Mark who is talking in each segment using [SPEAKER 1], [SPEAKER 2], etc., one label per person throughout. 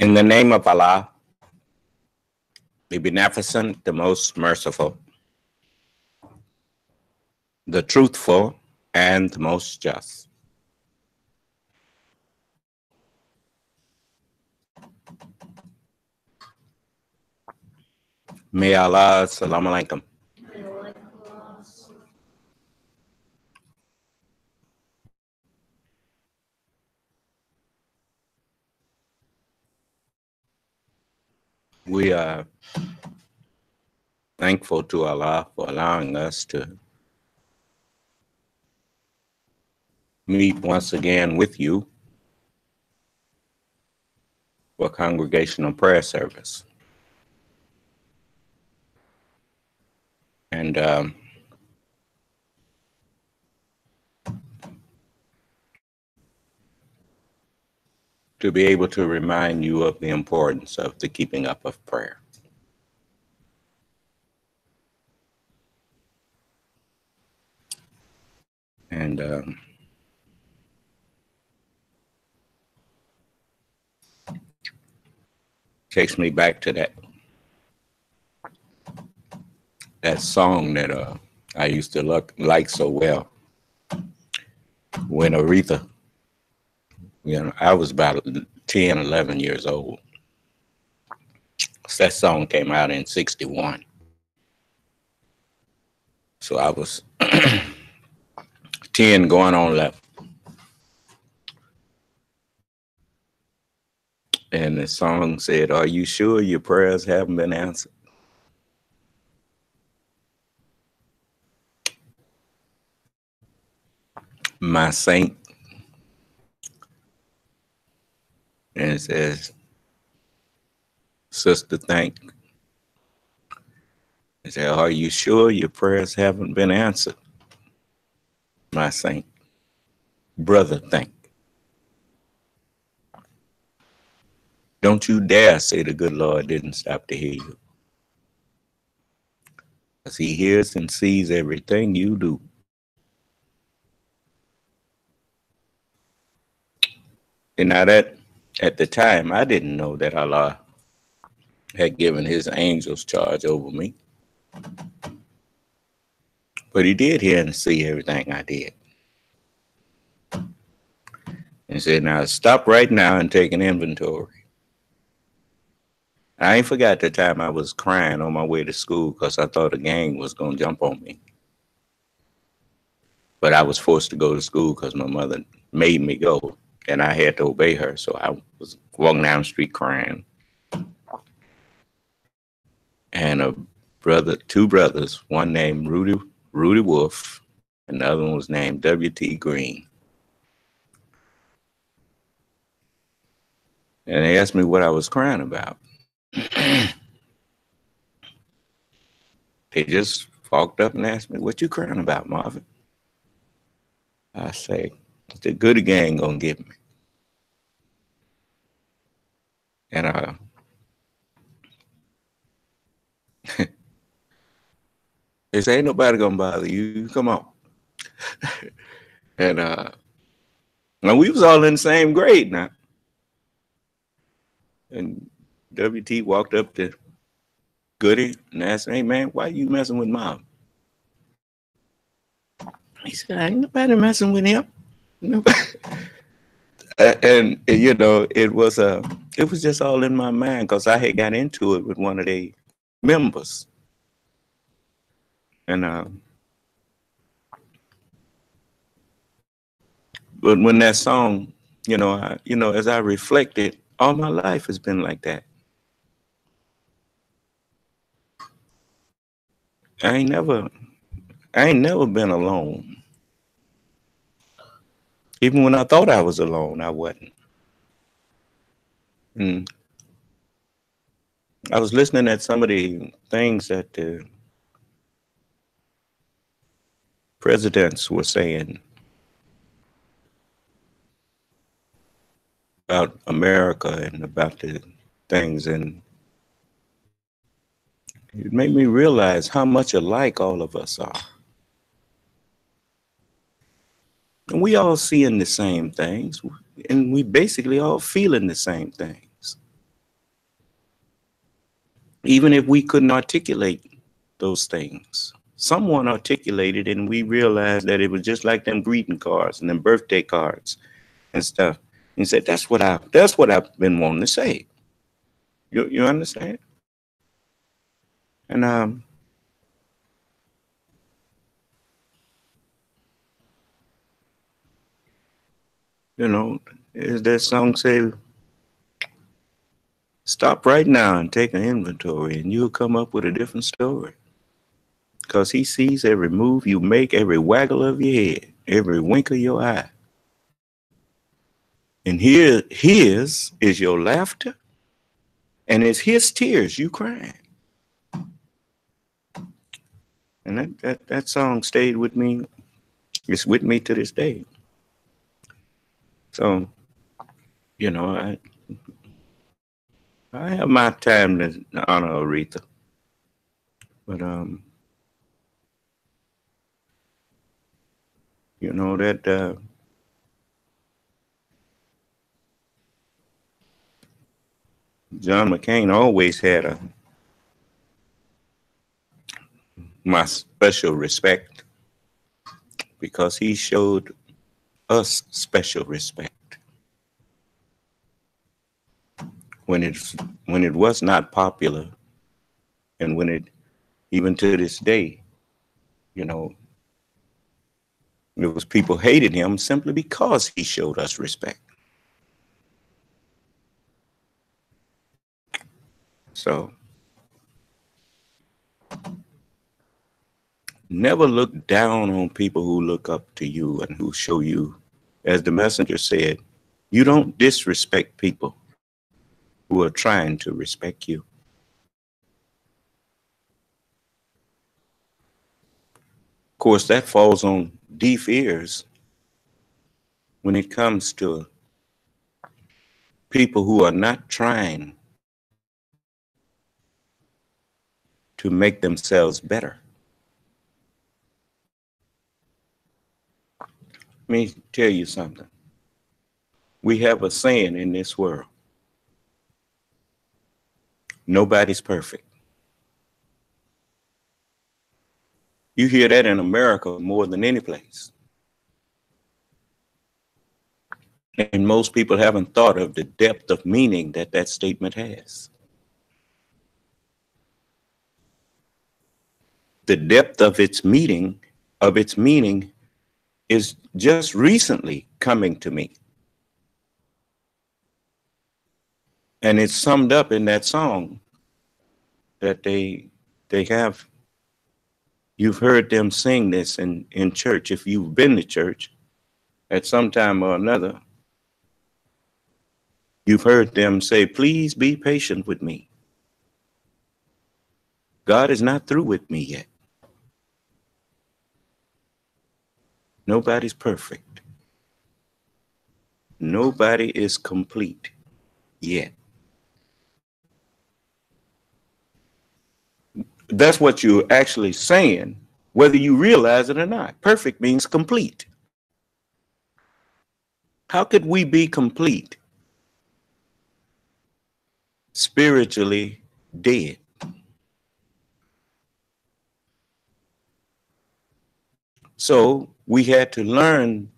[SPEAKER 1] In the name of Allah, the Beneficent, the Most Merciful, the Truthful, and the Most Just. May Allah, Assalamu alaikum. We are thankful to Allah for allowing us to meet once again with you for congregational prayer service. And to be able to remind you of the importance of the keeping up of prayer. And takes me back to that song that I used to like so well. When Aretha, I was about 10, 11 years old. So that song came out in 61. So I was 10 going on 11. And the song said, "Are you sure your prayers haven't been answered?" My saint. And it says, "Sister, thank." It said, "Are you sure your prayers haven't been answered?" My saint. Brother, thank. Don't you dare say the good Lord didn't stop to hear you. Because he hears and sees everything you do. And now that, at the time, I didn't know that Allah had given his angels charge over me. But he did hear and see everything I did. And said, "Now stop right now and take an inventory." I ain't forgot the time I was crying on my way to school because I thought a gang was going to jump on me. But I was forced to go to school because my mother made me go, and I had to obey her. So I was walking down the street crying. And two brothers, one named Rudy Wolf, and the other one was named W.T. Green. And they asked me what I was crying about. They just walked up and asked me, "What you crying about, Marvin?" I say, "The goody gang gonna get me." And they say, "Ain't nobody gonna bother you. Come on." And we was all in the same grade now. And WT walked up to Goody and asked, "Hey man, why you messing with Mom?" He said, "Ain't nobody messing with him." Nobody. And it was just all in my mind because I had got into it with one of the members. And but when that song, as I reflected, all my life has been like that. I ain't never been alone. Even when I thought I was alone, I wasn't. And I was listening at some of the things that the presidents were saying about America and about the things, and it made me realize how much alike all of us are. And we all seeing the same things, and we basically all feeling the same things. even if we couldn't articulate those things, someone articulated, and we realized that it was just like them greeting cards and them birthday cards and stuff. And said, that's what I've been wanting to say. You understand? And you know, as that song say, stop right now and take an inventory, and you'll come up with a different story. Because he sees every move you make, every waggle of your head, every wink of your eye. And here, his is your laughter, and it's his tears you crying. And that song stayed with me. It's with me to this day. So, you know, I have my time to honor Aretha. But you know that John McCain always had my special respect because he showed us special respect when it was not popular, and when it, even to this day, you know, there was people hated him simply because he showed us respect. So never look down on people who look up to you and who show you, as the messenger said, you don't disrespect people who are trying to respect you. Of course, that falls on deaf ears when it comes to people who are not trying to make themselves better. Let me tell you something. We have a saying in this world: nobody's perfect. You hear that in America more than any place. And most people haven't thought of the depth of meaning that that statement has. The depth of its meaning is just recently coming to me. And it's summed up in that song that they have. You've heard them sing this in church. If you've been to church at some time or another, you've heard them say, please be patient with me. God is not through with me yet. Nobody's perfect. Nobody is complete yet. That's what you're actually saying, whether you realize it or not. Perfect means complete. How could we be complete? Spiritually dead. So we had to learn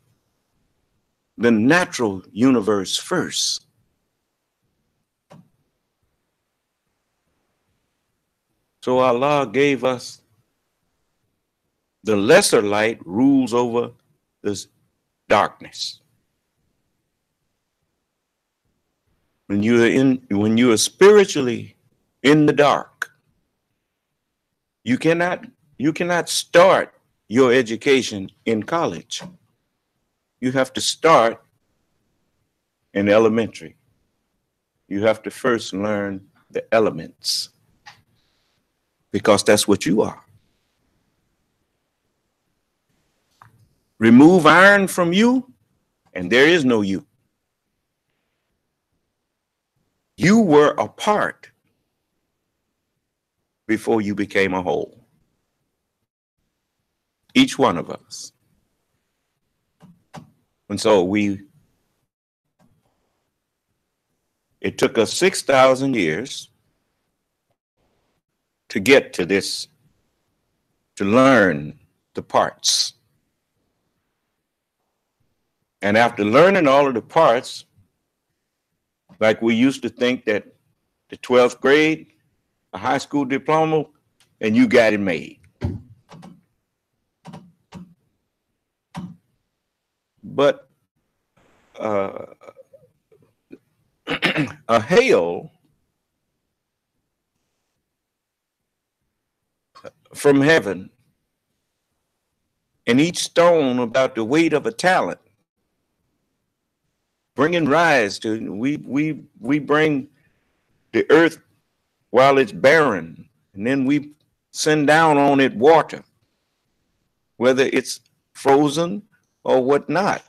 [SPEAKER 1] the natural universe first. So Allah gave us the lesser light rules over this darkness. When you are spiritually in the dark, you cannot start your education in college. You have to start in elementary. You have to first learn the elements, because that's what you are. Remove iron from you, and there is no you. You were a part before you became a whole. Each one of us. And so it took us 6,000 years to get to this, to learn the parts. And after learning all of the parts, like we used to think that the 12th grade, a high school diploma, and you got it made. But a hail from heaven, and each stone about the weight of a talent, bringing rise to, we bring the earth while it's barren, and then we send down on it water, whether it's frozen or whatnot,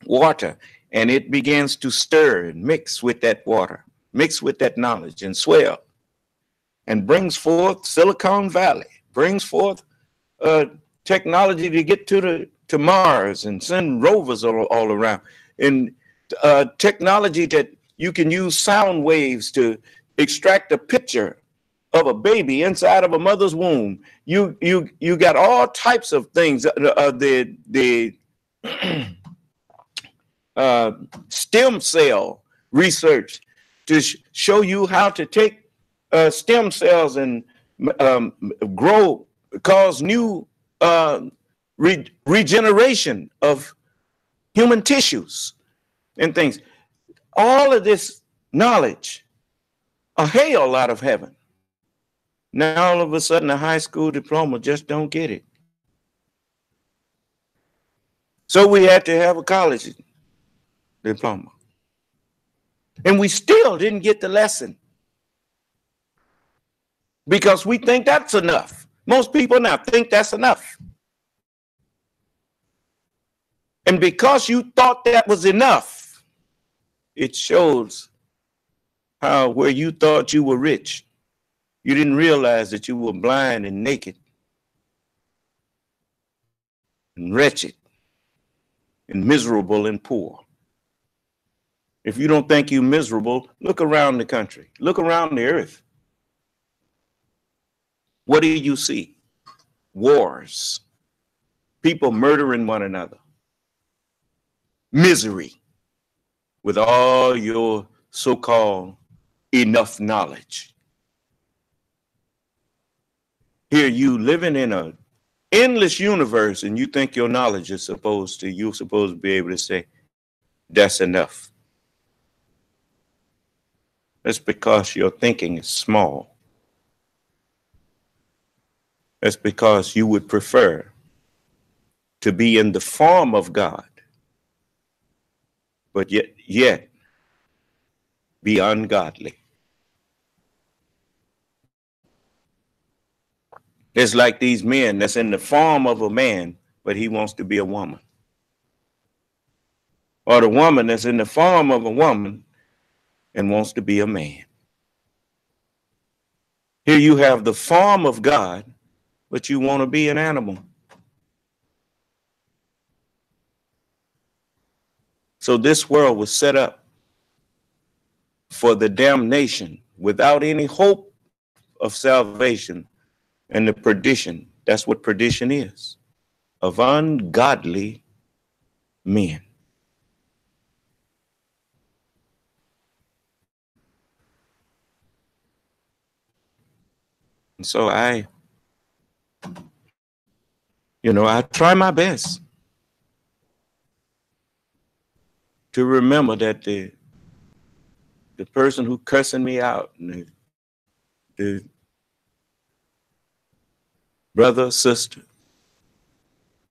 [SPEAKER 1] water, and it begins to stir and mix with that water, mix with that knowledge and swell, and brings forth Silicon Valley, brings forth technology to get to Mars and send rovers all around, and technology that you can use sound waves to extract a picture of a baby inside of a mother's womb. You got all types of things. The stem cell research to show you how to take stem cells and grow, cause new regeneration of human tissues and things. All of this knowledge, a hail out of heaven. Now all of a sudden a high school diploma just don't get it. So we had to have a college diploma. And we still didn't get the lesson, because we think that's enough. Most people now think that's enough. And because you thought that was enough, it shows how where you thought you were rich, you didn't realize that you were blind and naked and wretched and miserable and poor. If you don't think you're miserable, look around the country, look around the earth. What do you see? Wars, people murdering one another, misery, with all your so-called enough knowledge. Here you living in an endless universe, and you think your knowledge is you're supposed to be able to say, that's enough. That's because your thinking is small. That's because you would prefer to be in the form of God, but yet be ungodly. It's like these men that's in the form of a man, but he wants to be a woman. Or the woman that's in the form of a woman and wants to be a man. Here you have the form of God, but you want to be an animal. So this world was set up for the damnation without any hope of salvation, and the perdition. That's what perdition is, of ungodly men. And so I try my best to remember that the person who cussing me out, and the brother, sister,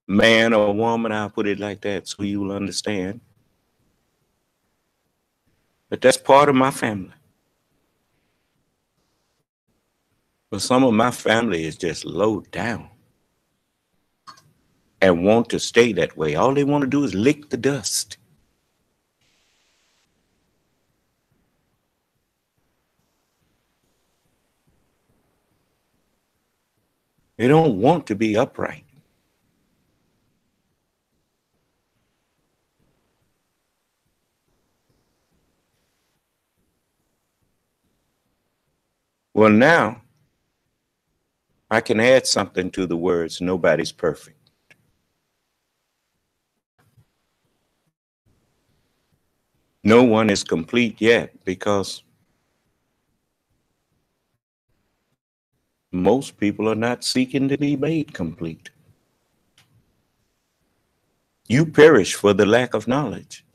[SPEAKER 1] man or woman, I'll put it like that so you will understand, but that's part of my family. But some of my family is just low down and want to stay that way. All they want to do is lick the dust. They don't want to be upright. Well, now I can add something to the words, nobody's perfect. No one is complete yet, because most people are not seeking to be made complete. You perish for the lack of knowledge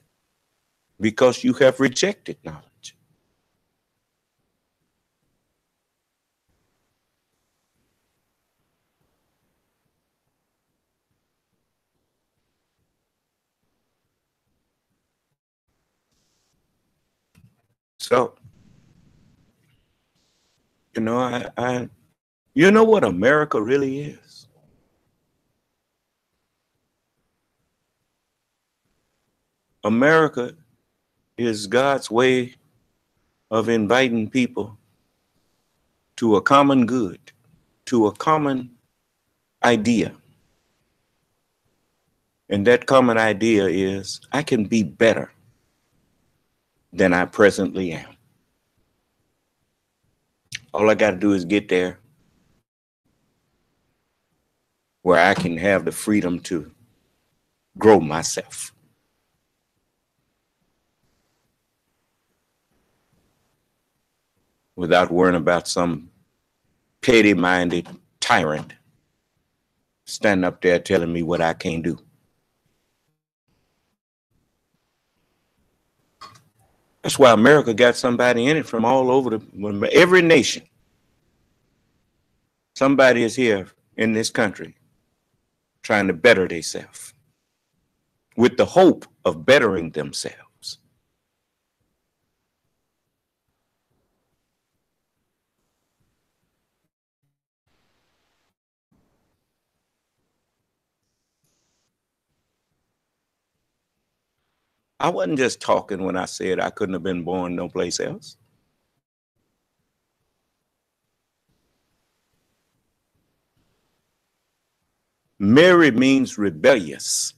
[SPEAKER 1] because you have rejected knowledge. So, you know what America really is? America is God's way of inviting people to a common good, to a common idea. And that common idea is, I can be better than I presently am. All I got to do is get there where I can have the freedom to grow myself. Without worrying about some petty-minded tyrant standing up there telling me what I can't do. That's why America got somebody in it from all over every nation. Somebody is here in this country trying to better themselves with the hope of bettering themselves. I wasn't just talking when I said I couldn't have been born no place else. Mary means rebellious.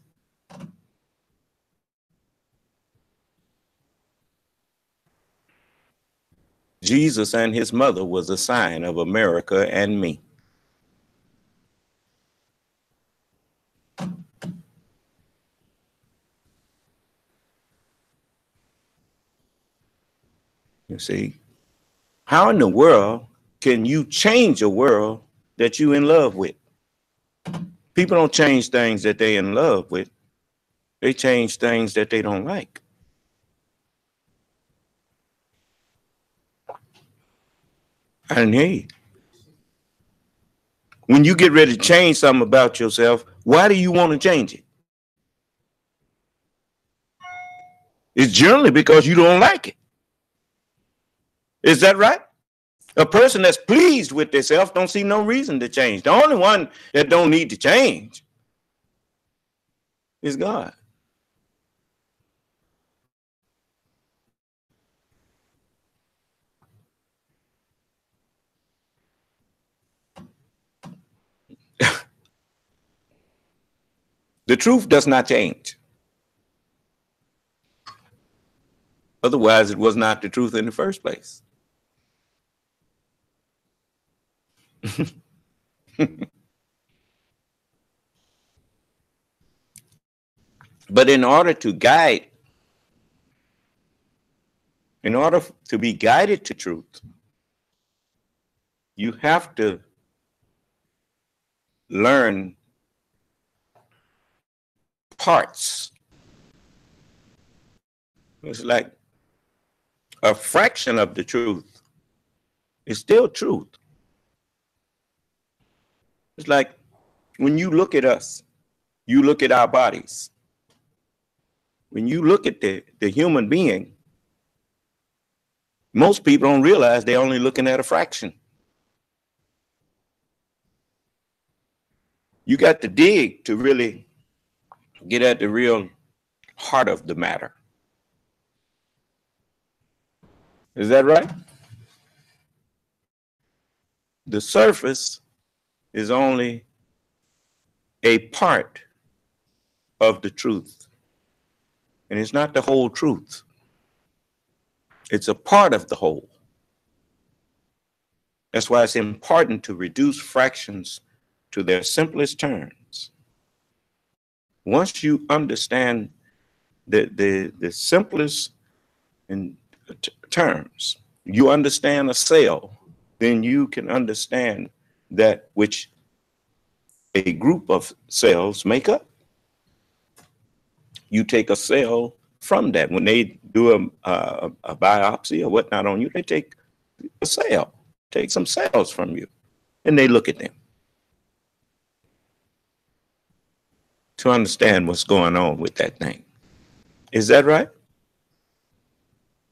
[SPEAKER 1] Jesus and his mother was a sign of America and me. You see, how in the world can you change a world that you're in love with? People don't change things that they're in love with. They change things that they don't like. And hey, when you get ready to change something about yourself, why do you want to change it? It's generally because you don't like it. Is that right? A person that's pleased with themselves don't see no reason to change. The only one that don't need to change is God. The truth does not change. Otherwise, it was not the truth in the first place. But in order to be guided to truth, you have to learn parts. It's like a fraction of the truth is still truth. It's like when you look at us, you look at our bodies. When you look at the human being, most people don't realize they're only looking at a fraction. You got to dig to really get at the real heart of the matter. Is that right? The surface is only a part of the truth. And it's not the whole truth. It's a part of the whole. That's why it's important to reduce fractions to their simplest terms. Once you understand the simplest in terms, you understand a cell, then you can understand that which a group of cells make up. You take a cell from that. When they do a biopsy or whatnot on you, they take a cell, take some cells from you, and they look at them to understand what's going on with that thing. Is that right?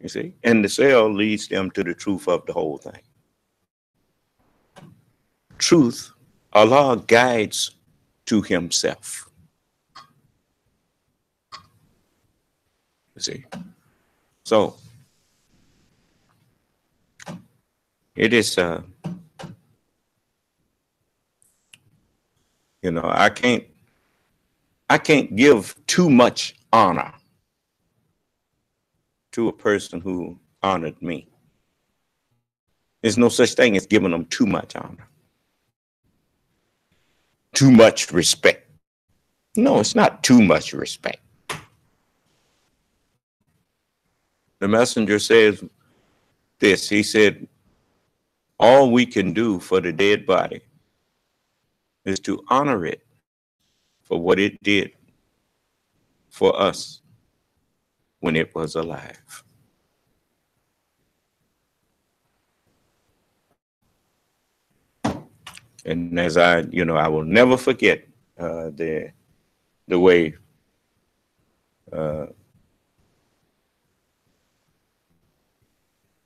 [SPEAKER 1] You see? And the cell leads them to the truth of the whole thing. Truth, Allah guides to himself. You see? So, it is, you know, I can't give too much honor to a person who honored me. There's no such thing as giving them too much honor, too much respect. No, it's not too much respect. The messenger says this, he said, all we can do for the dead body is to honor it for what it did for us when it was alive. And as I will never forget the way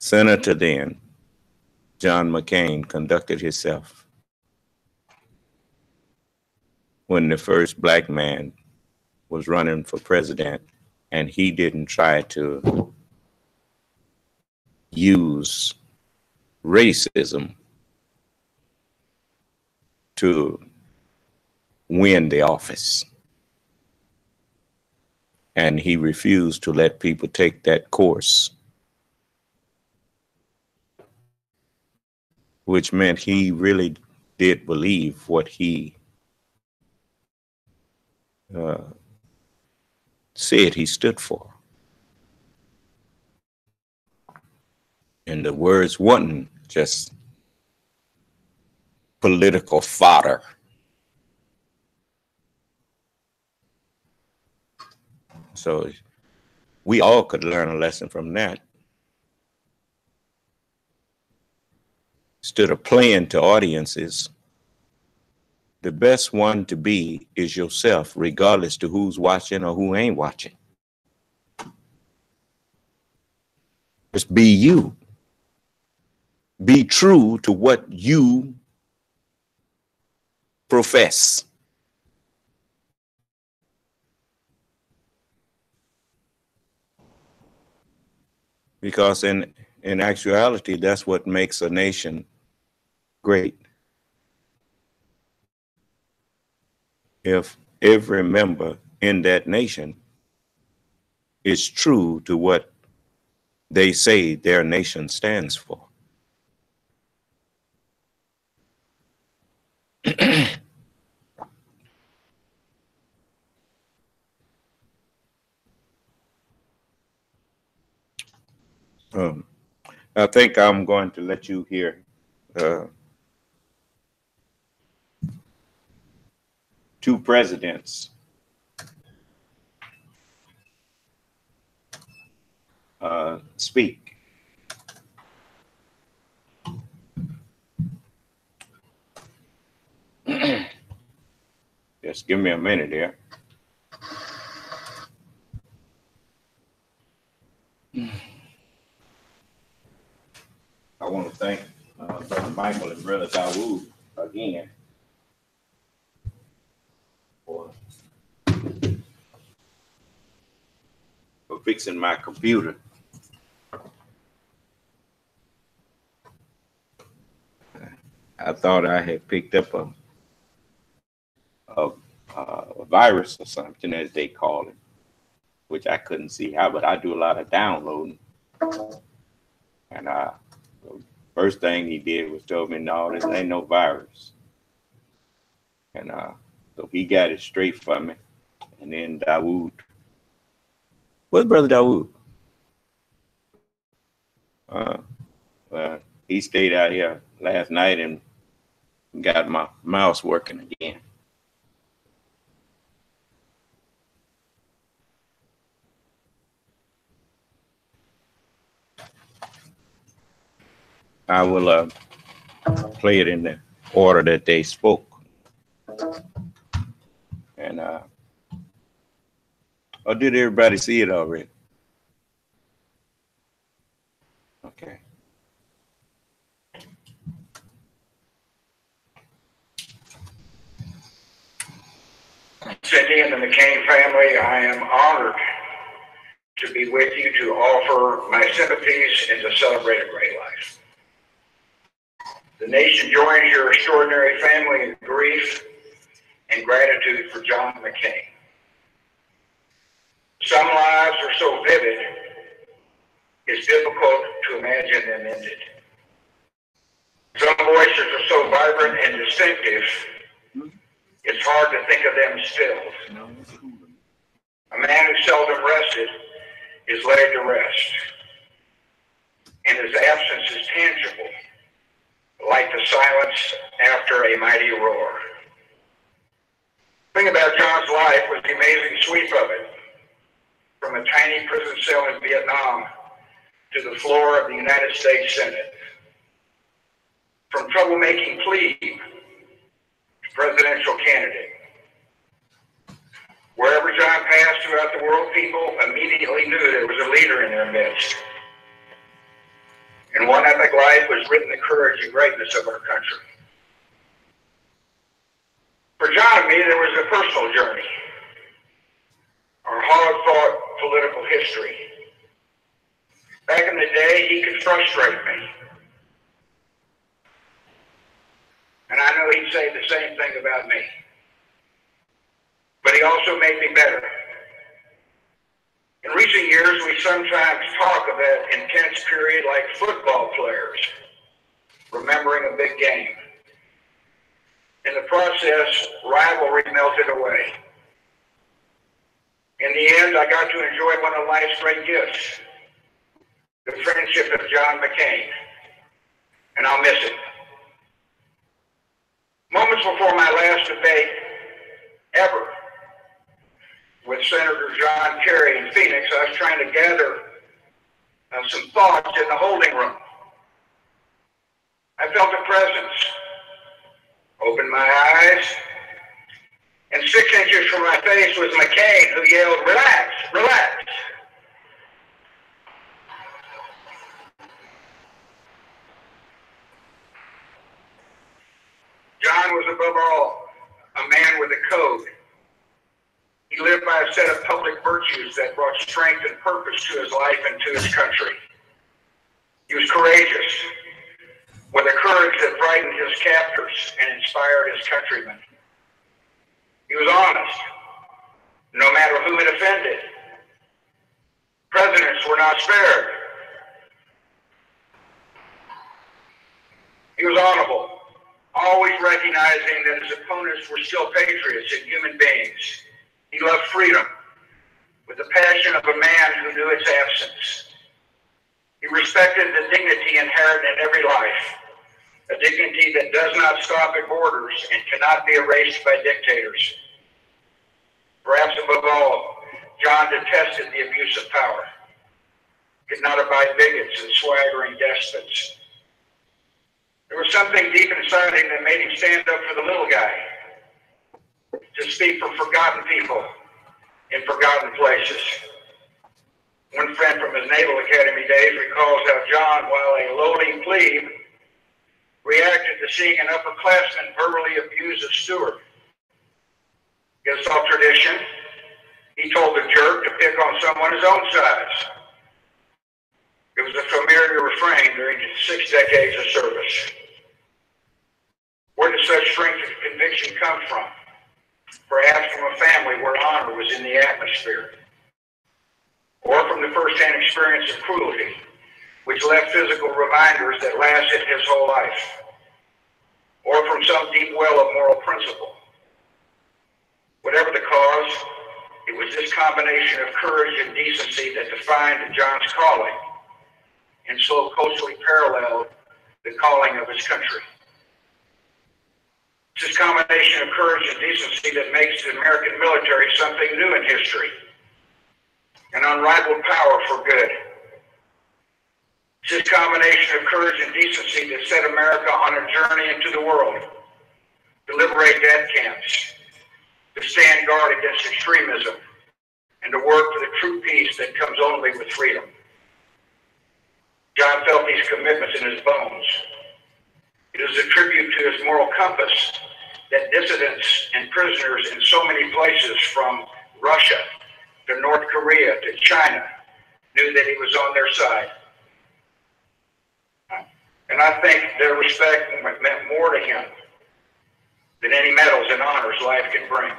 [SPEAKER 1] Senator then, John McCain, conducted himself when the first black man was running for president, and he didn't try to use racism to win the office. And he refused to let people take that course, which meant he really did believe what he said he stood for. And the words wasn't just political fodder. So we all could learn a lesson from that. Instead of playing to audiences, the best one to be is yourself, regardless to who's watching or who ain't watching. Just be you. Be true to what you profess. Because in actuality, that's what makes a nation great. If every member in that nation is true to what they say their nation stands for. I think I'm going to let you hear two presidents speak. Just give me a minute here. I want to thank Brother Michael and Brother Dawood again for fixing my computer. I thought I had picked up a virus or something, as they call it, which I couldn't see how, but I do a lot of downloading. And First thing he did was tell me, no, this ain't no virus. And so he got it straight for me. And then Dawood. Where's Brother Dawood? Well, he stayed out here last night and got my mouse working again. I will play it in the order that they spoke. And or did everybody see it already? Okay.
[SPEAKER 2] Cindy and the McCain family, I am honored to be with you to offer my sympathies and to celebrate a great life. The nation joins your extraordinary family in grief and gratitude for John McCain. Some lives are so vivid, it's difficult to imagine them ended. Some voices are so vibrant and distinctive, it's hard to think of them stilled. A man who seldom rested is laid to rest, and his absence is tangible, like the silence after a mighty roar. The thing about John's life was the amazing sweep of it, from a tiny prison cell in Vietnam to the floor of the United States Senate, from troublemaking plebe to presidential candidate. Wherever John passed throughout the world, people immediately knew there was a leader in their midst. In one epic life was written the courage and greatness of our country. For John and me, there was a personal journey, our hard-fought political history. Back in the day, he could frustrate me. And I know he'd say the same thing about me. But he also made me better. In recent years, we sometimes talk of that intense period like football players remembering a big game. In the process, rivalry melted away. In the end, I got to enjoy one of life's great gifts, the friendship of John McCain, and I'll miss it. Moments before my last debate ever with Senator John Kerry in Phoenix, I was trying to gather some thoughts in the holding room. I felt a presence, opened my eyes, and 6 inches from my face was McCain, who yelled, "Relax, relax." John was above all a man with a code. He lived by a set of public virtues that brought strength and purpose to his life and to his country. He was courageous, with a courage that frightened his captors and inspired his countrymen. He was honest, no matter whom it offended. Presidents were not spared. He was honorable, always recognizing that his opponents were still patriots and human beings. He loved freedom with the passion of a man who knew its absence. He respected the dignity inherent in every life, a dignity that does not stop at borders and cannot be erased by dictators. Perhaps above all, John detested the abuse of power, could not abide bigots and swaggering despots. There was something deep inside him that made him stand up for the little guy, to speak for forgotten people in forgotten places. One friend from his Naval Academy days recalls how John, while a lowly plebe, reacted to seeing an upperclassman verbally abuse a steward. Against all tradition, he told the jerk to pick on someone his own size. It was a familiar refrain during his 6 decades of service. Where did such strength of conviction come from? Perhaps from a family where honor was in the atmosphere, or from the first-hand experience of cruelty, which left physical reminders that lasted his whole life, or from some deep well of moral principle. Whatever the cause, it was this combination of courage and decency that defined John's calling and so closely paralleled the calling of his country. It's this combination of courage and decency that makes the American military something new in history, an unrivaled power for good. It's this combination of courage and decency that set America on a journey into the world, to liberate death camps, to stand guard against extremism, and to work for the true peace that comes only with freedom. John felt these commitments in his bones. It is a tribute to his moral compass that dissidents and prisoners in so many places, from Russia to North Korea to China, knew that he was on their side. And I think their respect meant more to him than any medals and honors life can bring.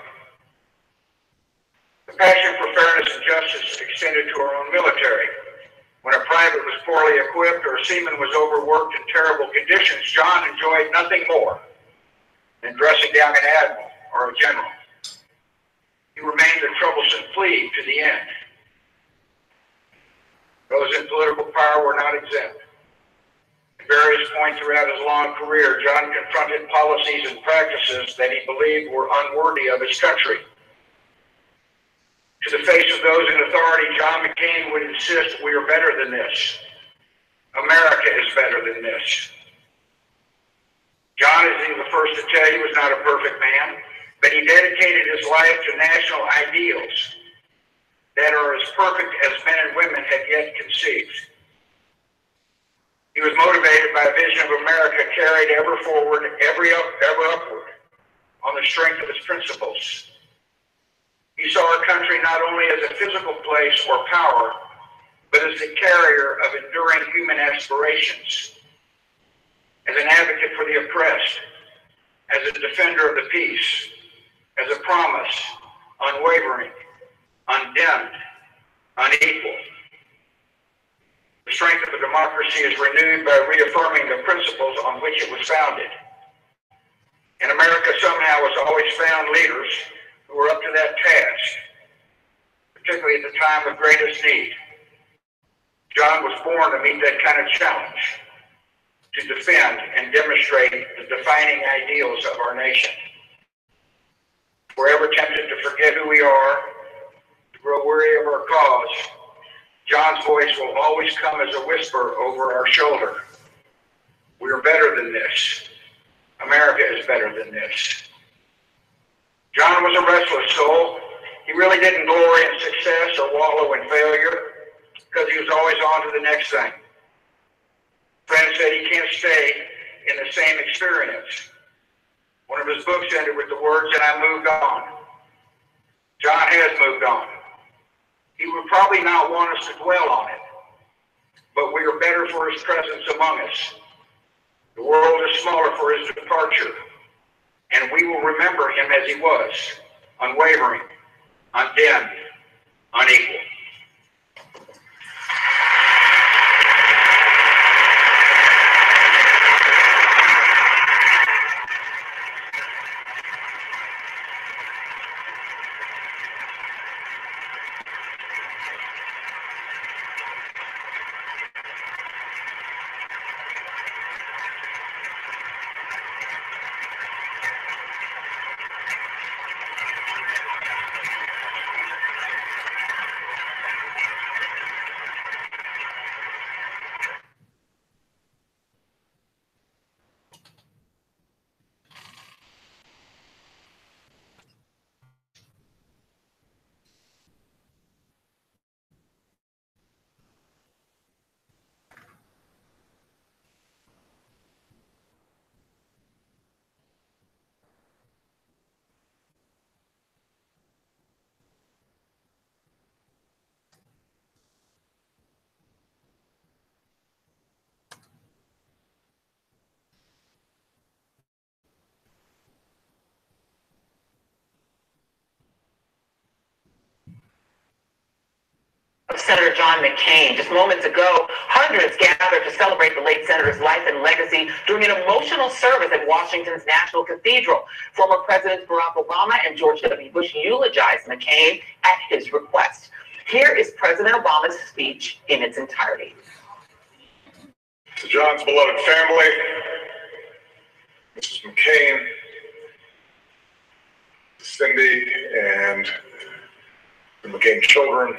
[SPEAKER 2] The passion for fairness and justice extended to our own military. When a private was poorly equipped or a seaman was overworked in terrible conditions, John enjoyed nothing more than dressing down an admiral or a general. He remained a troublesome plebe to the end. Those in political power were not exempt. At various points throughout his long career, John confronted policies and practices that he believed were unworthy of his country. To the face of those in authority, John McCain would insist, "We are better than this. America is better than this." John is the first to tell you he was not a perfect man, but he dedicated his life to national ideals that are as perfect as men and women had yet conceived. He was motivated by a vision of America carried ever forward, ever upward, on the strength of its principles. He saw our country not only as a physical place or power, but as the carrier of enduring human aspirations, as an advocate for the oppressed, as a defender of the peace, as a promise, unwavering, undimmed, unequal. The strength of a democracy is renewed by reaffirming the principles on which it was founded. And America somehow has always found leaders who were up to that task, particularly at the time of greatest need. John was born to meet that kind of challenge, to defend and demonstrate the defining ideals of our nation. If we're ever tempted to forget who we are, to grow weary of our cause, John's voice will always come as a whisper over our shoulder. We are better than this. America is better than this. John was a restless soul. He really didn't glory in success or wallow in failure, because he was always on to the next thing. Friends said he can't stay in the same experience. One of his books ended with the words, "And I moved on." John has moved on. He would probably not want us to dwell on it, but we are better for his presence among us. The world is smaller for his departure, and we will remember him as he was, unwavering, undimmed, unequal.
[SPEAKER 3] Senator John McCain. Just moments ago, hundreds gathered to celebrate the late senator's life and legacy during an emotional service at Washington's National Cathedral. Former Presidents Barack Obama and George W. Bush eulogized McCain at his request. Here is President Obama's speech in its entirety.
[SPEAKER 4] To John's beloved family, Mrs. McCain, Cindy, and the McCain children,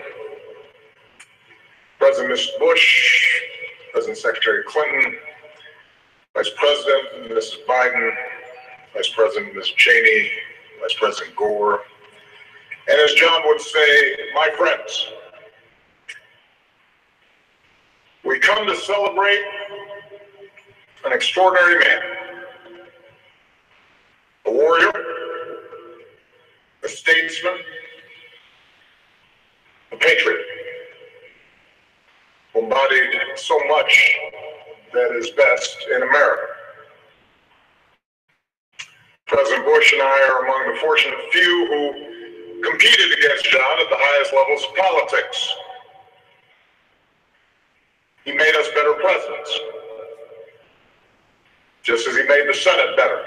[SPEAKER 4] President Mr. Bush, President Secretary Clinton, Vice President Mrs. Biden, Vice President Ms. Cheney, Vice President Gore, and as John would say, my friends, we come to celebrate an extraordinary man, a warrior, a statesman, a patriot, who embodied so much that is best in America. President Bush and I are among the fortunate few who competed against John at the highest levels of politics. He made us better presidents, just as he made the Senate better,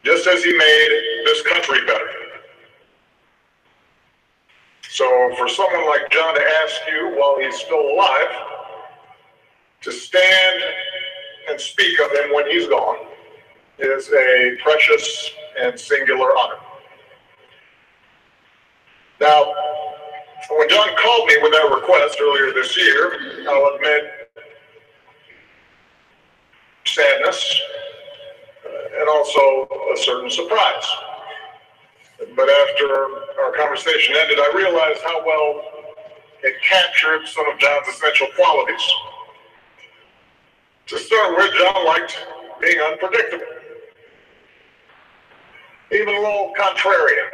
[SPEAKER 4] just as he made this country better. So for someone like John to ask you while he's still alive to stand and speak of him when he's gone is a precious and singular honor. Now, when John called me with that request earlier this year, I'll admit sadness and also a certain surprise. But after our conversation ended, I realized how well it captured some of John's essential qualities. To start with, John liked being unpredictable, even a little contrarian.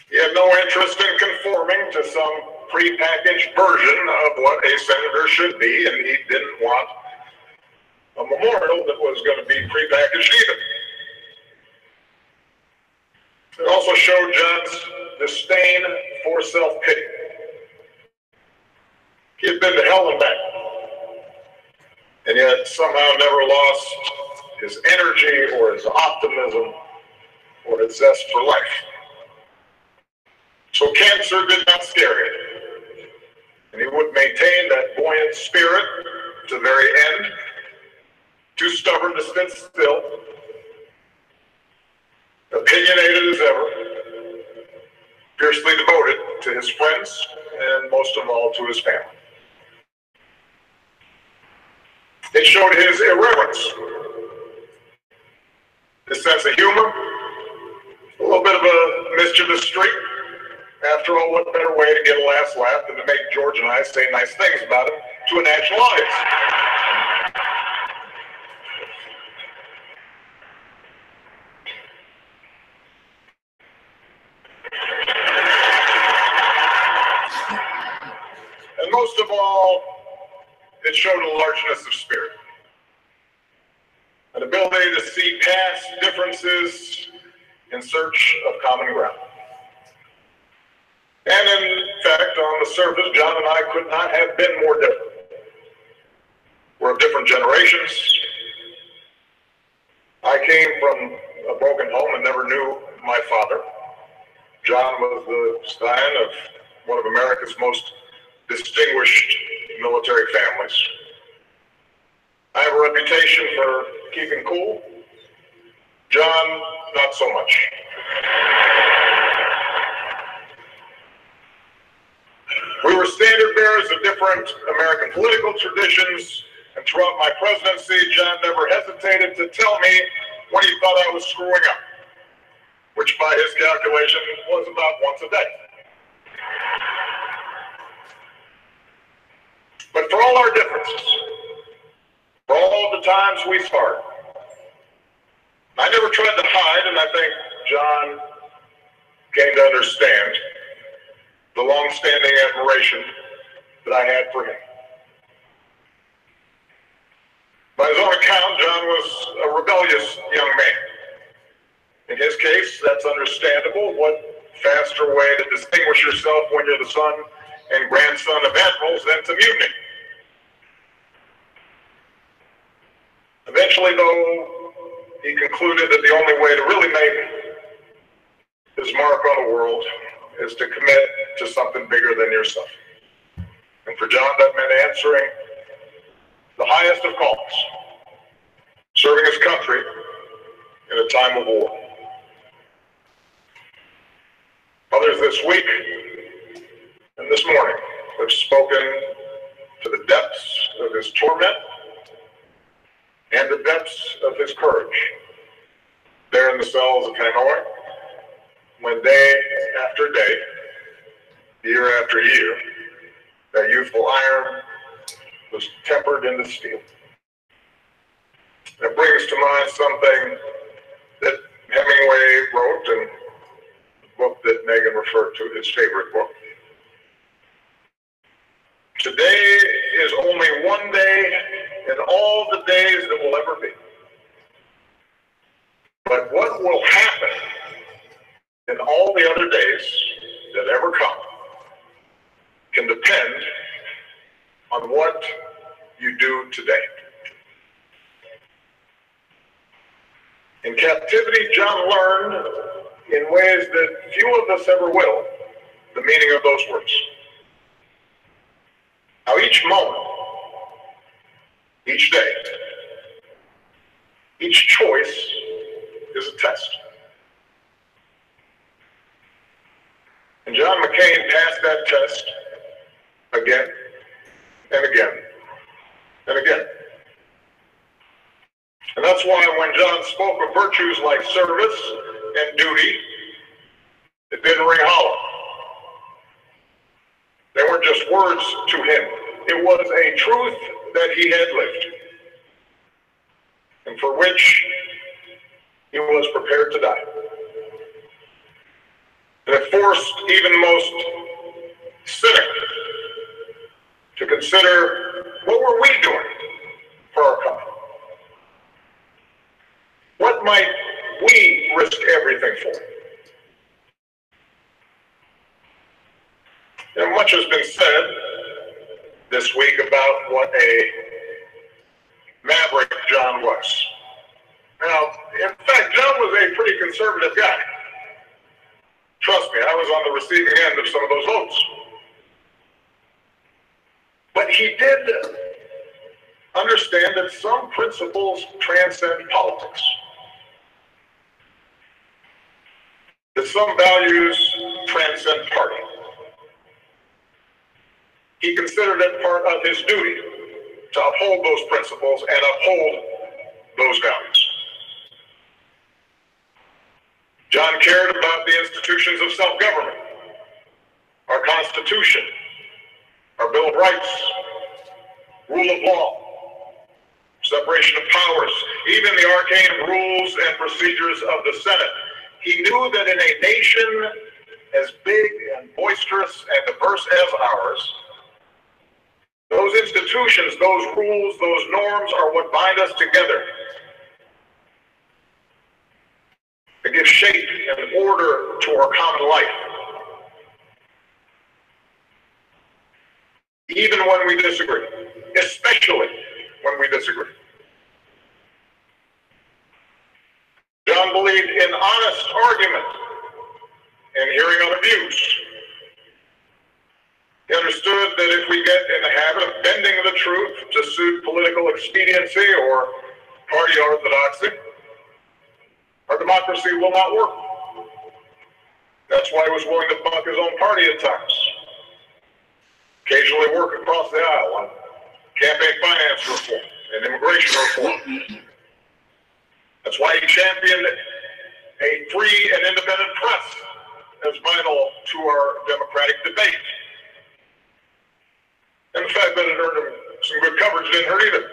[SPEAKER 4] He had no interest in conforming to some prepackaged version of what a senator should be, and he didn't want a memorial that was going to be prepackaged either. It also showed John's disdain for self-pity. He had been to hell and back, and yet somehow never lost his energy or his optimism or his zest for life. So cancer did not scare him, and he would maintain that buoyant spirit to the very end, too stubborn to sit still, opinionated as ever, fiercely devoted to his friends, and most of all to his family. It showed his irreverence, his sense of humor, a little bit of a mischievous streak. After all, what better way to get a last laugh than to make George and I say nice things about him to a national audience? And most of all, it showed a largeness of spirit, an ability to see past differences in search of common ground. And in fact, on the surface, John and I could not have been more different. We're of different generations. I came from a broken home and never knew my father. John was the scion of one of America's most distinguished military families. I have a reputation for keeping cool. John, not so much. We were standard bearers of different American political traditions, and throughout my presidency, John never hesitated to tell me when he thought I was screwing up, which by his calculation was about once a day. But for all our differences, for all of the times we sparred, I never tried to hide, and I think John came to understand the long-standing admiration that I had for him. By his own account, John was a rebellious young man. In his case, that's understandable. What faster way to distinguish yourself when you're the son and grandson of admirals than to mutiny. Eventually, though, he concluded that the only way to really make his mark on the world is to commit to something bigger than yourself. And for John, that meant answering the highest of calls, serving his country in a time of war. Others this week and this morning have spoken to the depths of his torment and the depths of his courage there in the cells of Hanoi, when day after day, year after year, that youthful iron was tempered into steel. That brings to mind something that Hemingway wrote in the book that Megan referred to, his favorite book. Today is only one day in all the days that will ever be. But what will happen in all the other days that ever come can depend on what you do today. In captivity, John learned in ways that few of us ever will the meaning of those words. How each moment, each day, each choice is a test. And John McCain passed that test again and again and again. And that's why when John spoke of virtues like service and duty, it didn't ring hollow. They weren't just words to him. It was a truth that he had lived, and for which he was prepared to die. And it forced even the most cynic to consider, what were we doing for our country? What might we risk everything for? And much has been said this week about what a maverick John was. Now, in fact, John was a pretty conservative guy. Trust me, I was on the receiving end of some of those votes. But he did understand that some principles transcend politics. That some values transcend party. He considered it part of his duty to uphold those principles and uphold those values. John cared about the institutions of self-government, our Constitution, our Bill of Rights, rule of law, separation of powers, even the arcane rules and procedures of the Senate. He knew that in a nation as big and boisterous and diverse as ours, those institutions, those rules, those norms are what bind us together. They give shape and order to our common life. Even when we disagree, especially when we disagree. John believed in honest argument and hearing other views. He understood that if we get in the habit of bending the truth to suit political expediency or party orthodoxy, our democracy will not work. That's why he was willing to buck his own party at times. Occasionally work across the aisle on campaign finance reform and immigration reform. That's why he championed a free and independent press as vital to our democratic debate. And the fact that it earned him some good coverage didn't hurt either.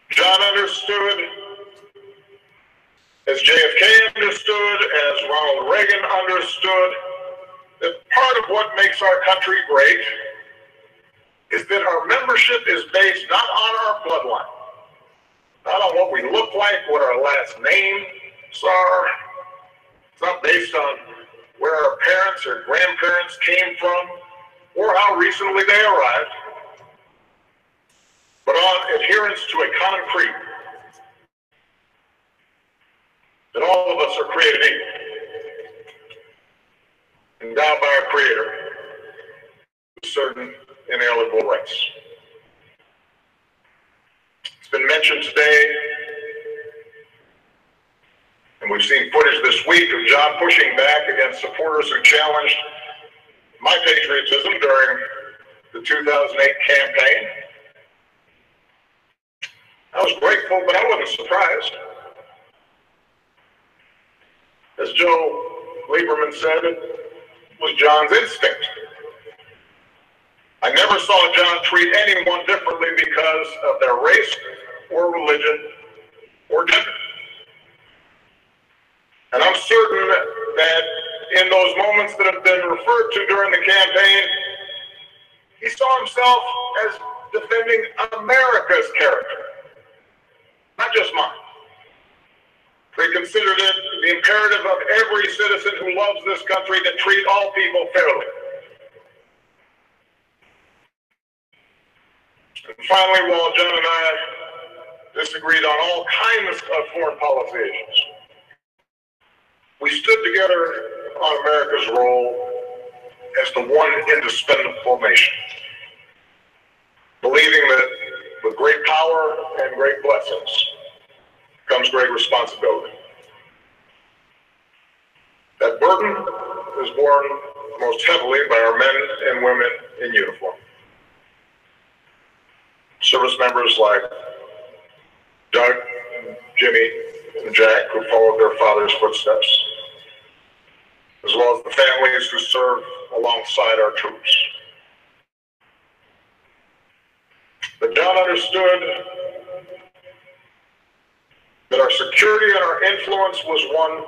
[SPEAKER 4] John understood, as JFK understood, as Ronald Reagan understood, that part of what makes our country great is that our membership is based not on our bloodline, not on what we look like, what our last names are. It's not based on where our parents or grandparents came from or how recently they arrived, but on adherence to a common creed that all of us are created equal, endowed by our Creator with certain inalienable rights. It's been mentioned today, and we've seen footage this week of John pushing back against supporters who challenged my patriotism during the 2008 campaign. I was grateful, but I wasn't surprised. As Joe Lieberman said, it was John's instinct. I never saw John treat anyone differently because of their race or religion or gender. And I'm certain that in those moments that have been referred to during the campaign, he saw himself as defending America's character, not just mine. He considered it the imperative of every citizen who loves this country to treat all people fairly. And finally, while John and I disagreed on all kinds of foreign policy issues, we stood together on America's role as the one indispensable nation, believing that with great power and great blessings comes great responsibility. That burden is borne most heavily by our men and women in uniform. Service members like Doug, and Jimmy, and Jack, who followed their father's footsteps, as well as the families who serve alongside our troops. But John understood that our security and our influence was won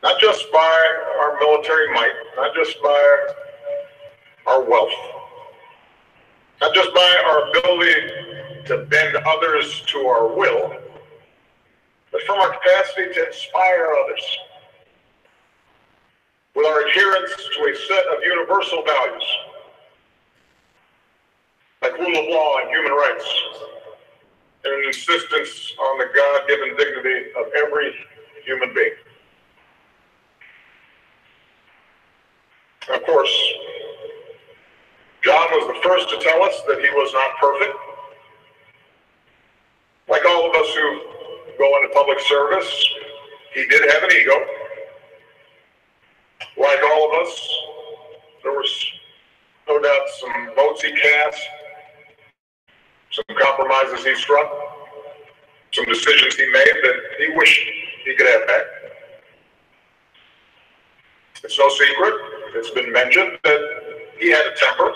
[SPEAKER 4] not just by our military might, not just by our wealth, not just by our ability to bend others to our will, but from our capacity to inspire others with our adherence to a set of universal values like rule of law and human rights, and an insistence on the God-given dignity of every human being. Of course, John was the first to tell us that he was not perfect. Like all of us who go into public service, he did have an ego. Like all of us, there was no doubt some votes he cast, some compromises he struck, some decisions he made that he wished he could have back. It's no secret, it's been mentioned, that he had a temper.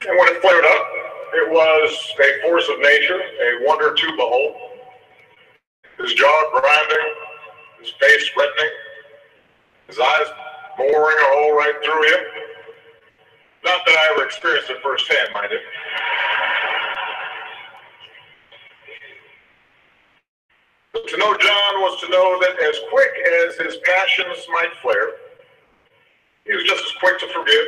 [SPEAKER 4] And when it flared up, it was a force of nature, a wonder to behold. His jaw grinding, his face reddening, his eyes boring a hole right through him. Not that I ever experienced it firsthand, mind you. But to know John was to know that as quick as his passions might flare, he was just as quick to forgive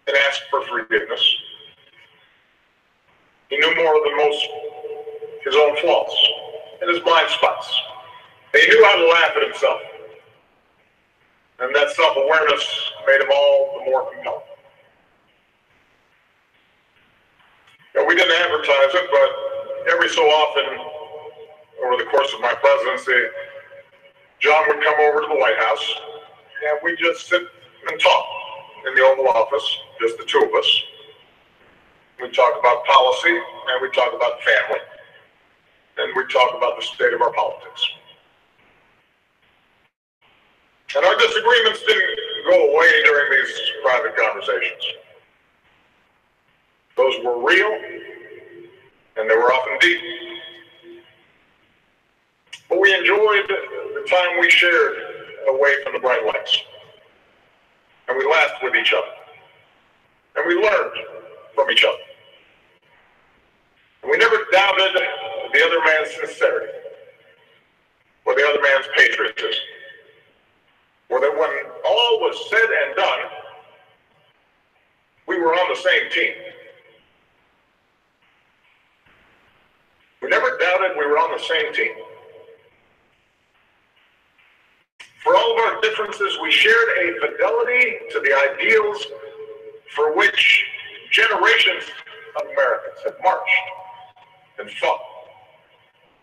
[SPEAKER 4] and ask for forgiveness. He knew more than most his own flaws and his blind spots. And he knew how to laugh at himself. And that self-awareness made him all the more compelling. Now, we didn't advertise it, but every so often over the course of my presidency, John would come over to the White House and we'd just sit and talk in the Oval Office, just the two of us. We'd talk about policy and we'd talk about family and we'd talk about the state of our politics. And our disagreements didn't go away during these private conversations. Those were real, and they were often deep. But we enjoyed the time we shared away from the bright lights. And we laughed with each other. And we learned from each other. We never doubted the other man's sincerity or the other man's patriotism, or that when all was said and done, we were on the same team. We never doubted we were on the same team. For all of our differences, we shared a fidelity to the ideals for which generations of Americans have marched and fought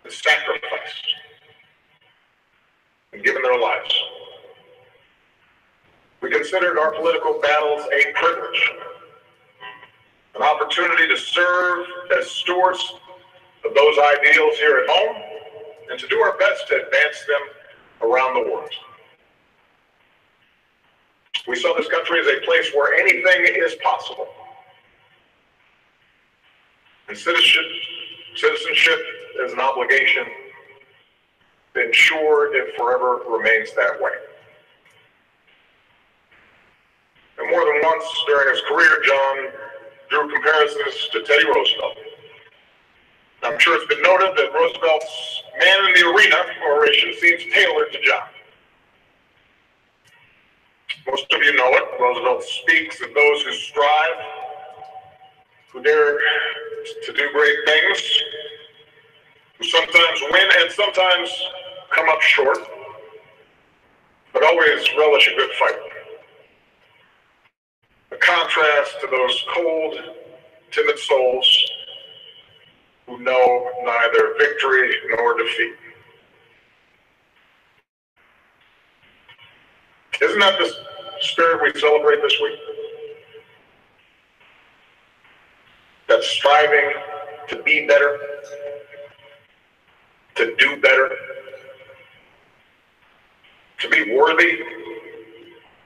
[SPEAKER 4] and sacrificed and given their lives. We considered our political battles a privilege, an opportunity to serve as stewards of those ideals here at home and to do our best to advance them around the world. We saw this country as a place where anything is possible. And citizenship is an obligation to ensure it forever remains that way. And more than once during his career, John drew comparisons to Teddy Roosevelt. I'm sure it's been noted that Roosevelt's man in the arena oration seems tailored to John. Most of you know it. Roosevelt speaks of those who strive, who dare to do great things, who sometimes win and sometimes come up short, but always relish a good fight. A contrast to those cold, timid souls who know neither victory nor defeat. Isn't that the spirit we celebrate this week? That striving to be better, to do better, to be worthy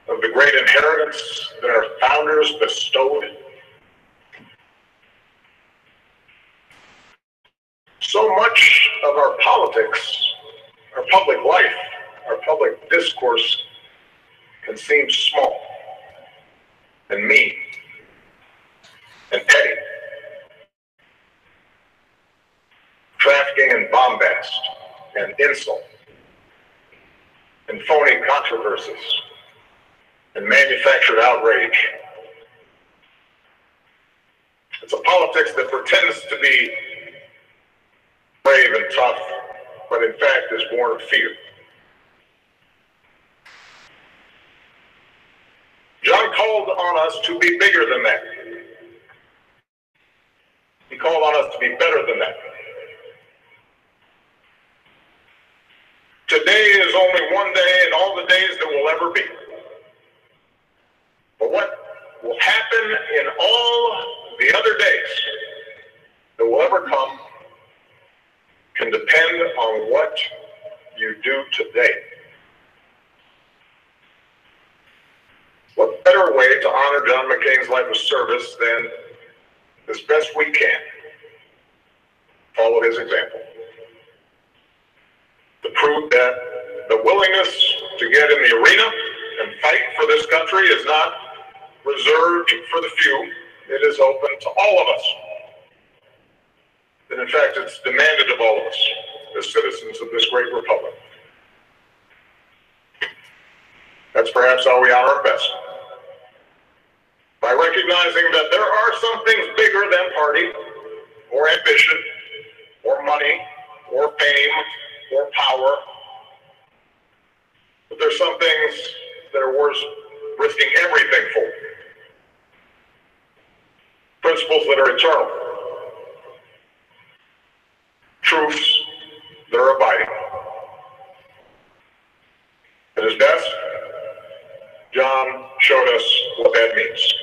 [SPEAKER 4] of the great inheritance that our founders bestowed. So much of our politics, our public life, our public discourse can seem small and mean and petty. Trafficking in bombast and insult and phony controversies and manufactured outrage. It's a politics that pretends to be brave and tough, but in fact is born of fear. John called on us to be bigger than that. He called on us to be better than that. Today is only one day and all the days that will ever be. But what will happen in all the other days that will ever come can depend on what you do today. What better way to honor John McCain's life of service than, as best we can, follow his example? To prove that the willingness to get in the arena and fight for this country is not reserved for the few. It is open to all of us. And in fact, it's demanded of all of us as citizens of this great republic. That's perhaps how we honor him best. By recognizing that there are some things bigger than party, or ambition, or money, or fame, or power. But there's some things that are worth risking everything for. Principles that are eternal. Truths that are abiding. At his death, John showed us what that means.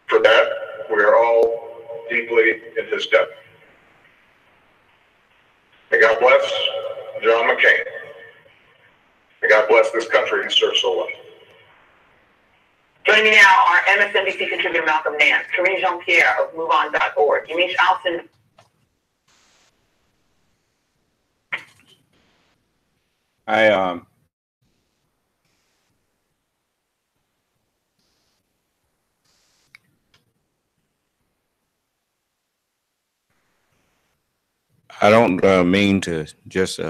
[SPEAKER 4] For that, we are all deeply in his debt. May God bless John McCain. May God bless this country he served so well.
[SPEAKER 3] Joining me now are MSNBC contributor Malcolm Nance, Karine Jean-Pierre of MoveOn.org, Yamiche Alston.
[SPEAKER 1] I don't mean to just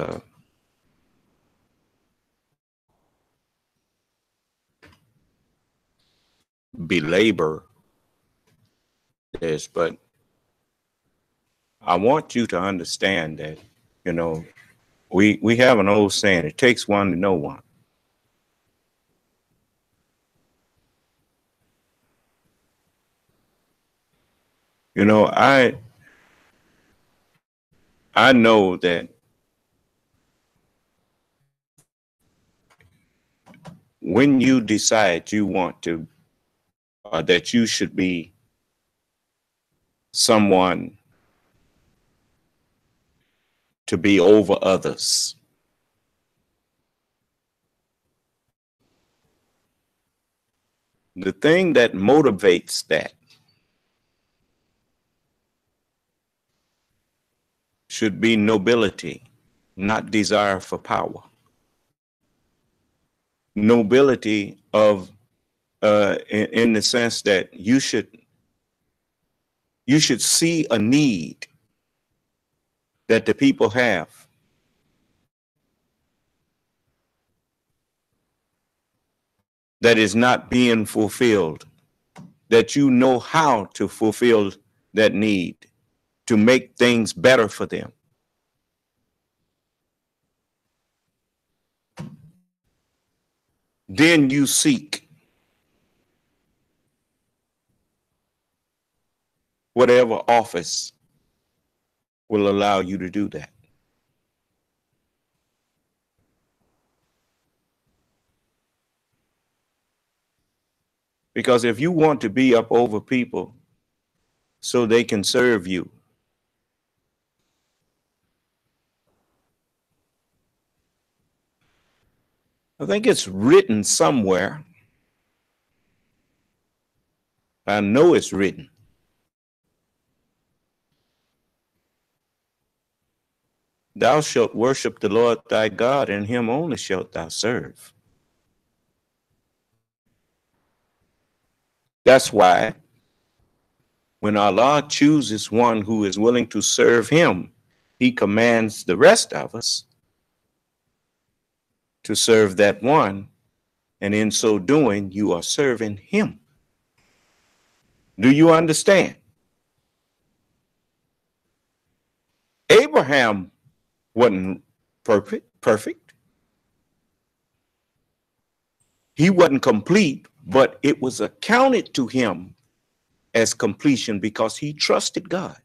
[SPEAKER 1] belabor this, but I want you to understand that, you know, we have an old saying, it takes one to know one. You know, I know that when you decide you want to, that you should be someone to be over others, the thing that motivates that should be nobility, not desire for power. Nobility of in the sense that you should see a need that the people have that is not being fulfilled, that you know how to fulfill that need, to make things better for them. Then you seek whatever office will allow you to do that. Because if you want to be up over people so they can serve you, I think it's written somewhere. I know it's written. Thou shalt worship the Lord thy God, and him only shalt thou serve. That's why when Allah chooses one who is willing to serve him, he commands the rest of us to serve that one, and in so doing, you are serving him. Do you understand? Abraham wasn't perfect. He wasn't complete, but it was accounted to him as completion because he trusted God.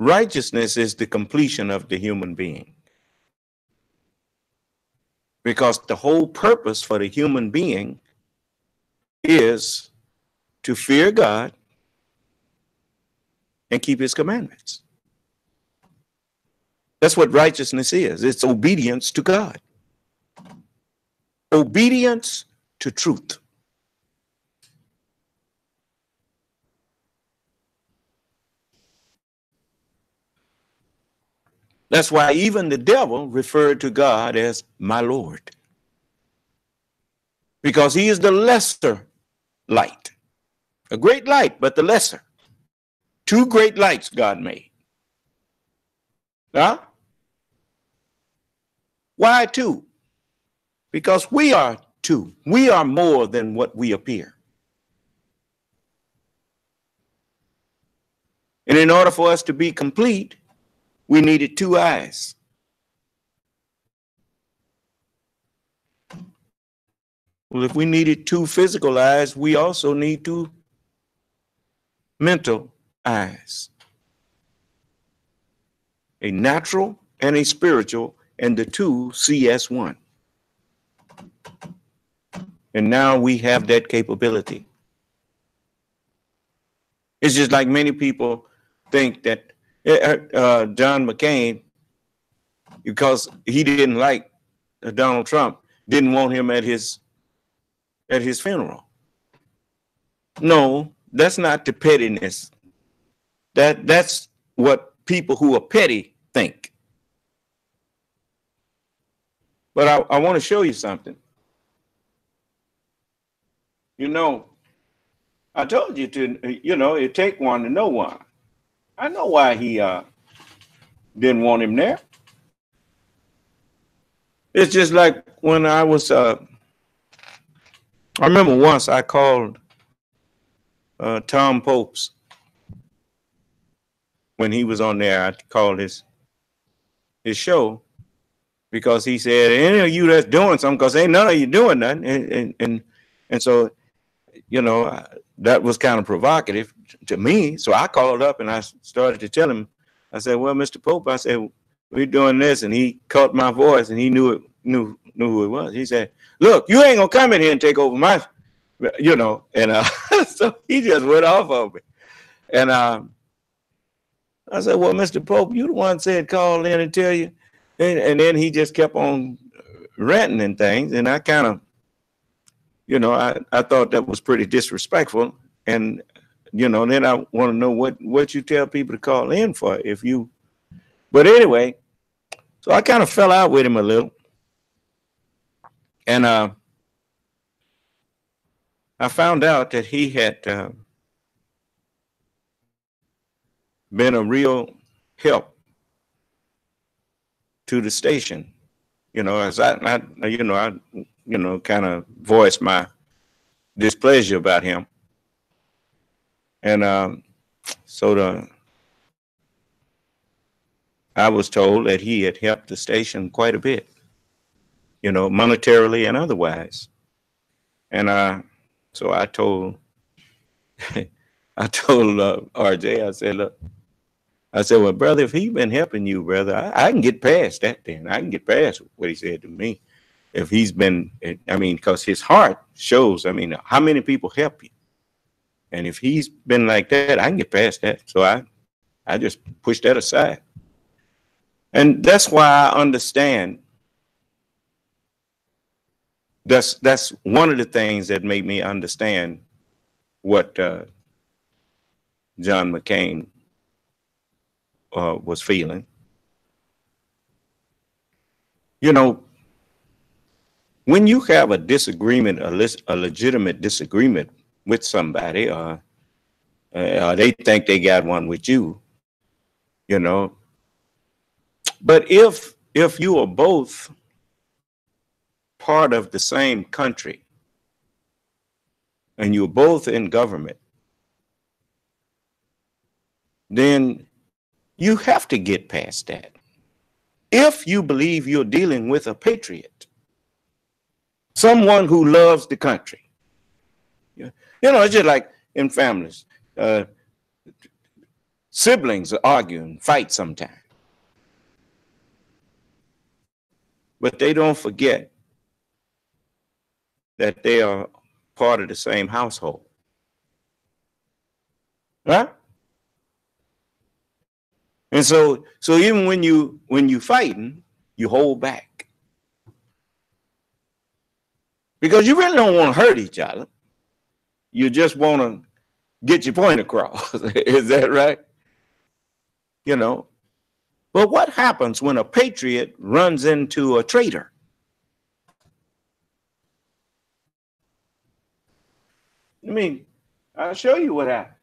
[SPEAKER 1] Righteousness is the completion of the human being. Because the whole purpose for the human being is to fear God and keep his commandments. That's what righteousness is. It's obedience to God. Obedience to truth. That's why even the devil referred to God as my Lord. Because he is the lesser light. A great light, but the lesser. Two great lights God made. Huh? Why two? Because we are two. We are more than what we appear. And in order for us to be complete, we needed two eyes. Well, if we needed two physical eyes, we also need two mental eyes. A natural and a spiritual, and the two see as one. And now we have that capability. It's just like many people think that John McCain, because he didn't like Donald Trump, didn't want him at his funeral. No, that's not the pettiness. That's what people who are petty think. But I want to show you something. You know, I told you to, it take one to know one. I know why he didn't want him there. It's just like when I was, I remember once I called Tom Popes when he was on there. I called his show because he said, any of you that's doing something, because ain't none of you doing nothing. And so, that was kind of provocative to me. So I called up and I started to tell him, I said, well, Mr. Pope, I said, we're doing this. And he caught my voice and he knew who it was. He said, look, you ain't gonna come in here and take over my, and so he just went off of me. And I said, well, Mr. Pope, you the one said call in and tell you. And then he just kept on ranting and things. And I kind of, I thought that was pretty disrespectful. And, then I want to know what you tell people to call in for but anyway, so I kind of fell out with him a little. And I found out that he had been a real help to the station, as I kind of voiced my displeasure about him. And I was told that he had helped the station quite a bit, monetarily and otherwise. And so I told RJ, I said, look, well, brother, if he's been helping you, brother, I can get past that then. I can get past what he said to me. If he's been, because his heart shows, how many people help you? And if he's been like that, I can get past that. So I just pushed that aside. And that's why I understand. That's one of the things that made me understand what John McCain was feeling. When you have a disagreement, a legitimate disagreement with somebody, or they think they got one with you, but if you are both part of the same country and you're both in government, then you have to get past that. If you believe you're dealing with a patriot, someone who loves the country. It's just like in families. Siblings argue and fight sometimes. But they don't forget that they are part of the same household. Right? And so even when you fighting, you hold back. Because you really don't want to hurt each other. You just want to get your point across. Is that right? But what happens when a patriot runs into a traitor? I'll show you what happened.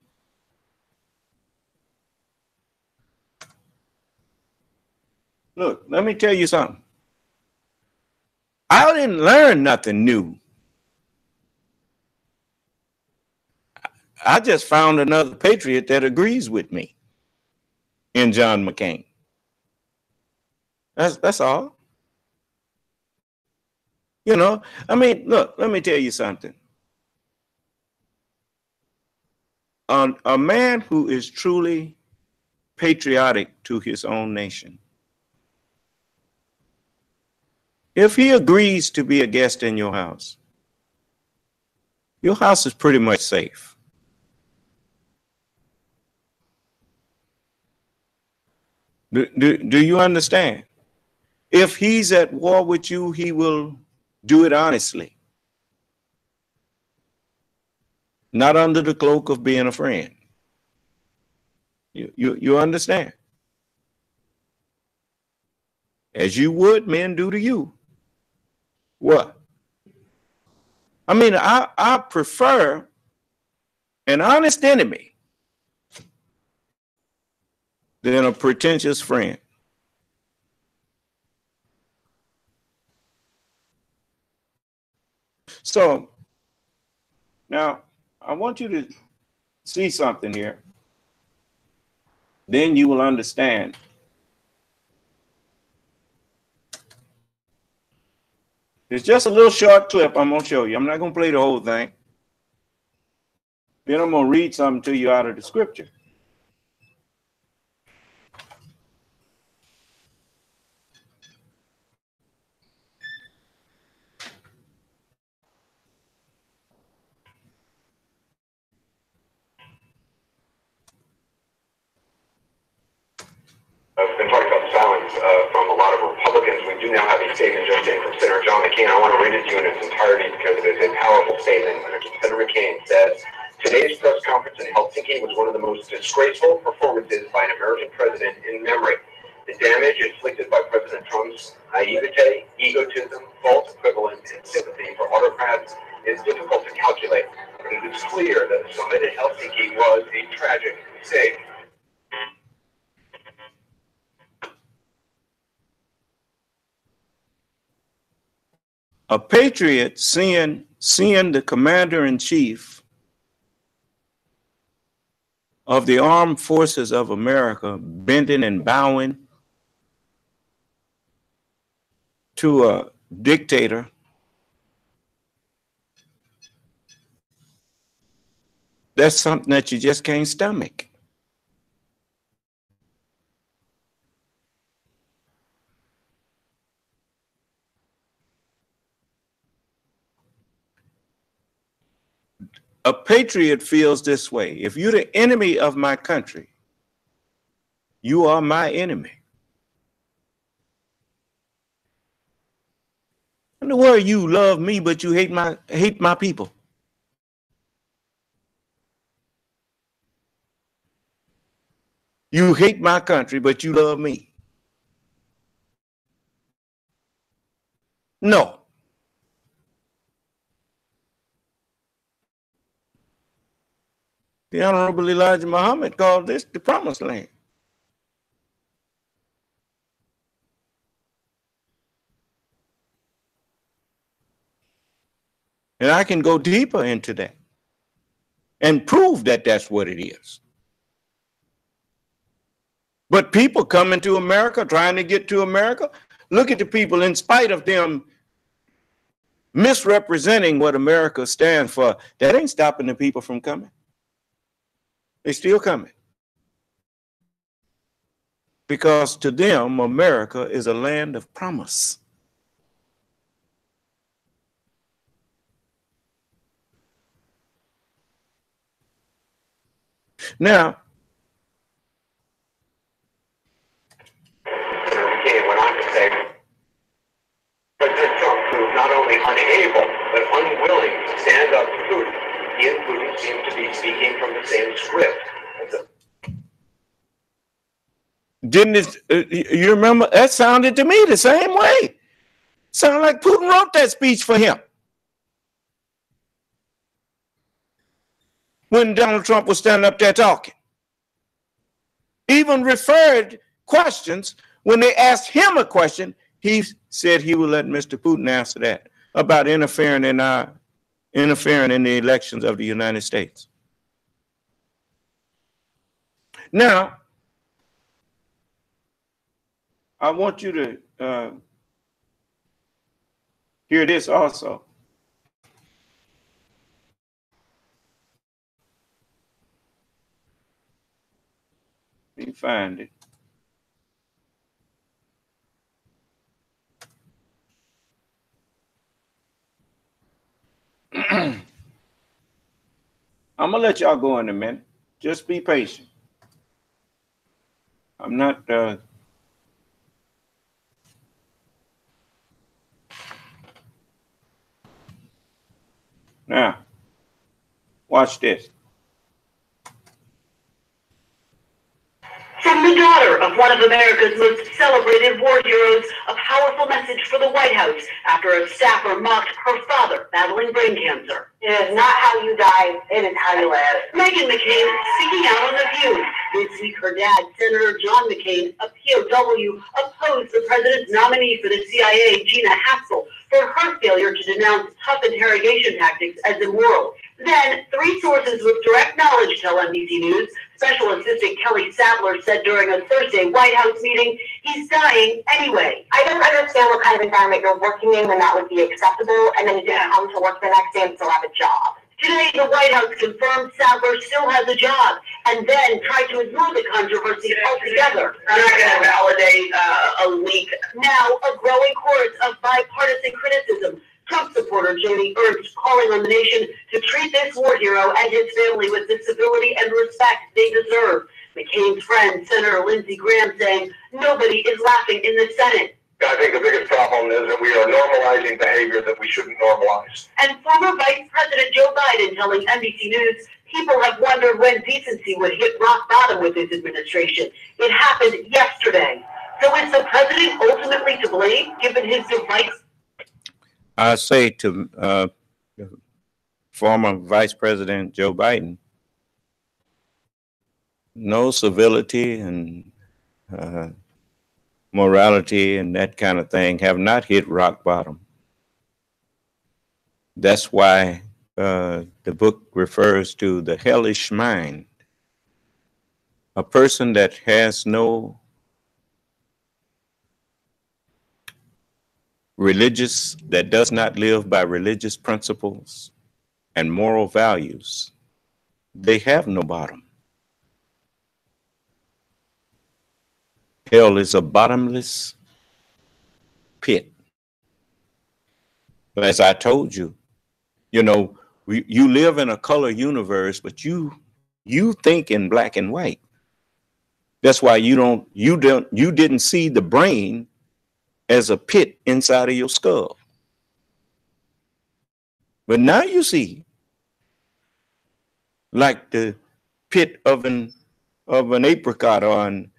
[SPEAKER 1] Look, let me tell you something. I didn't learn nothing new. I just found another patriot that agrees with me in John McCain. That's all. Look, let me tell you something. A man who is truly patriotic to his own nation, if he agrees to be a guest in your house is pretty much safe. Do you understand? If he's at war with you, he will do it honestly, not under the cloak of being a friend. You understand? As you would men do to you. What? I prefer an honest enemy than a pretentious friend. So now I want you to see something here. Then you will understand. It's just a little short clip I'm going to show you. I'm not going to play the whole thing. Then I'm going to read something to you out of the scripture.
[SPEAKER 5] We've been talking about silence from a lot of Republicans. We do now have a statement just in from Senator John McCain. I want to read it to you in its entirety because it is a powerful statement. Senator McCain says, today's press conference in Helsinki was one of the most disgraceful performances by an American president in memory. The damage inflicted by President Trump's naivete, egotism, false equivalence, and sympathy for autocrats is difficult to calculate. But it is clear that the summit in Helsinki was a tragic mistake.
[SPEAKER 1] A patriot seeing the commander-in-chief of the armed forces of America bending and bowing to a dictator, that's something that you just can't stomach. A patriot feels this way. If you're the enemy of my country, you are my enemy. In the world, you love me, but you hate my people. You hate my country, but you love me. No. The Honorable Elijah Muhammad called this the Promised Land. And I can go deeper into that and prove that that's what it is. But people coming to America, trying to get to America, look at the people, in spite of them misrepresenting what America stands for, that ain't stopping the people from coming. They still coming. Because to them, America is a land of promise. Now,
[SPEAKER 5] Senator McCain went on to say, President Trump proved not only unable, but unwilling to stand up to Putin. He and Putin seem to be speaking from the same script.
[SPEAKER 1] didn't it, you remember, that sounded to me the same way. Sounded like Putin wrote that speech for him. When Donald Trump was standing up there talking. Even referred questions, when they asked him a question, he said he would let Mr. Putin answer that about interfering in the elections of the United States. Now, I want you to hear this also. Let me find it. I'm gonna let y'all go in a minute. Just be patient. I'm not now watch this.
[SPEAKER 3] From the daughter of one of America's most celebrated war heroes of powerful message for the White House after a staffer mocked her father battling brain cancer. It is not how you die, it is how you live. Meghan McCain speaking out on The View. This week, her dad, Senator John McCain, a POW, opposed the president's nominee for the CIA, Gina Haspel, for her failure to denounce tough interrogation tactics as immoral. Then, three sources with direct knowledge tell NBC News. Special Assistant Kelly Sadler said during a Thursday White House meeting, he's dying anyway. I don't understand what kind of environment you're working in when that would be acceptable, and then you didn't come to work the next day and still have a job. Today, the White House confirmed Sadler still has a job, and then tried to ignore the controversy altogether. I'm not going to validate a leak. Now, a growing chorus of bipartisan criticism. Trump supporter Joni Ernst calling on the nation to treat this war hero and his family with the civility and respect they deserve. McCain's friend, Senator Lindsey Graham, saying nobody is laughing in the Senate.
[SPEAKER 4] I think the biggest problem is that we are normalizing behavior that we shouldn't normalize.
[SPEAKER 3] And former Vice President Joe Biden telling NBC News people have wondered when decency would hit rock bottom with this administration. It happened yesterday. So is the president ultimately to blame, given his device?
[SPEAKER 1] I say to former Vice President Joe Biden, no civility and morality and that kind of thing have not hit rock bottom. That's why the book refers to the hellish mind, a person that has no that does not live by religious principles and moral values. They have no bottom. Hell is a bottomless pit. But as I told you, you know, you live in a color universe, but you think in black and white. That's why you didn't see the brain as a pit inside of your skull. But now you see, like the pit of an apricot or an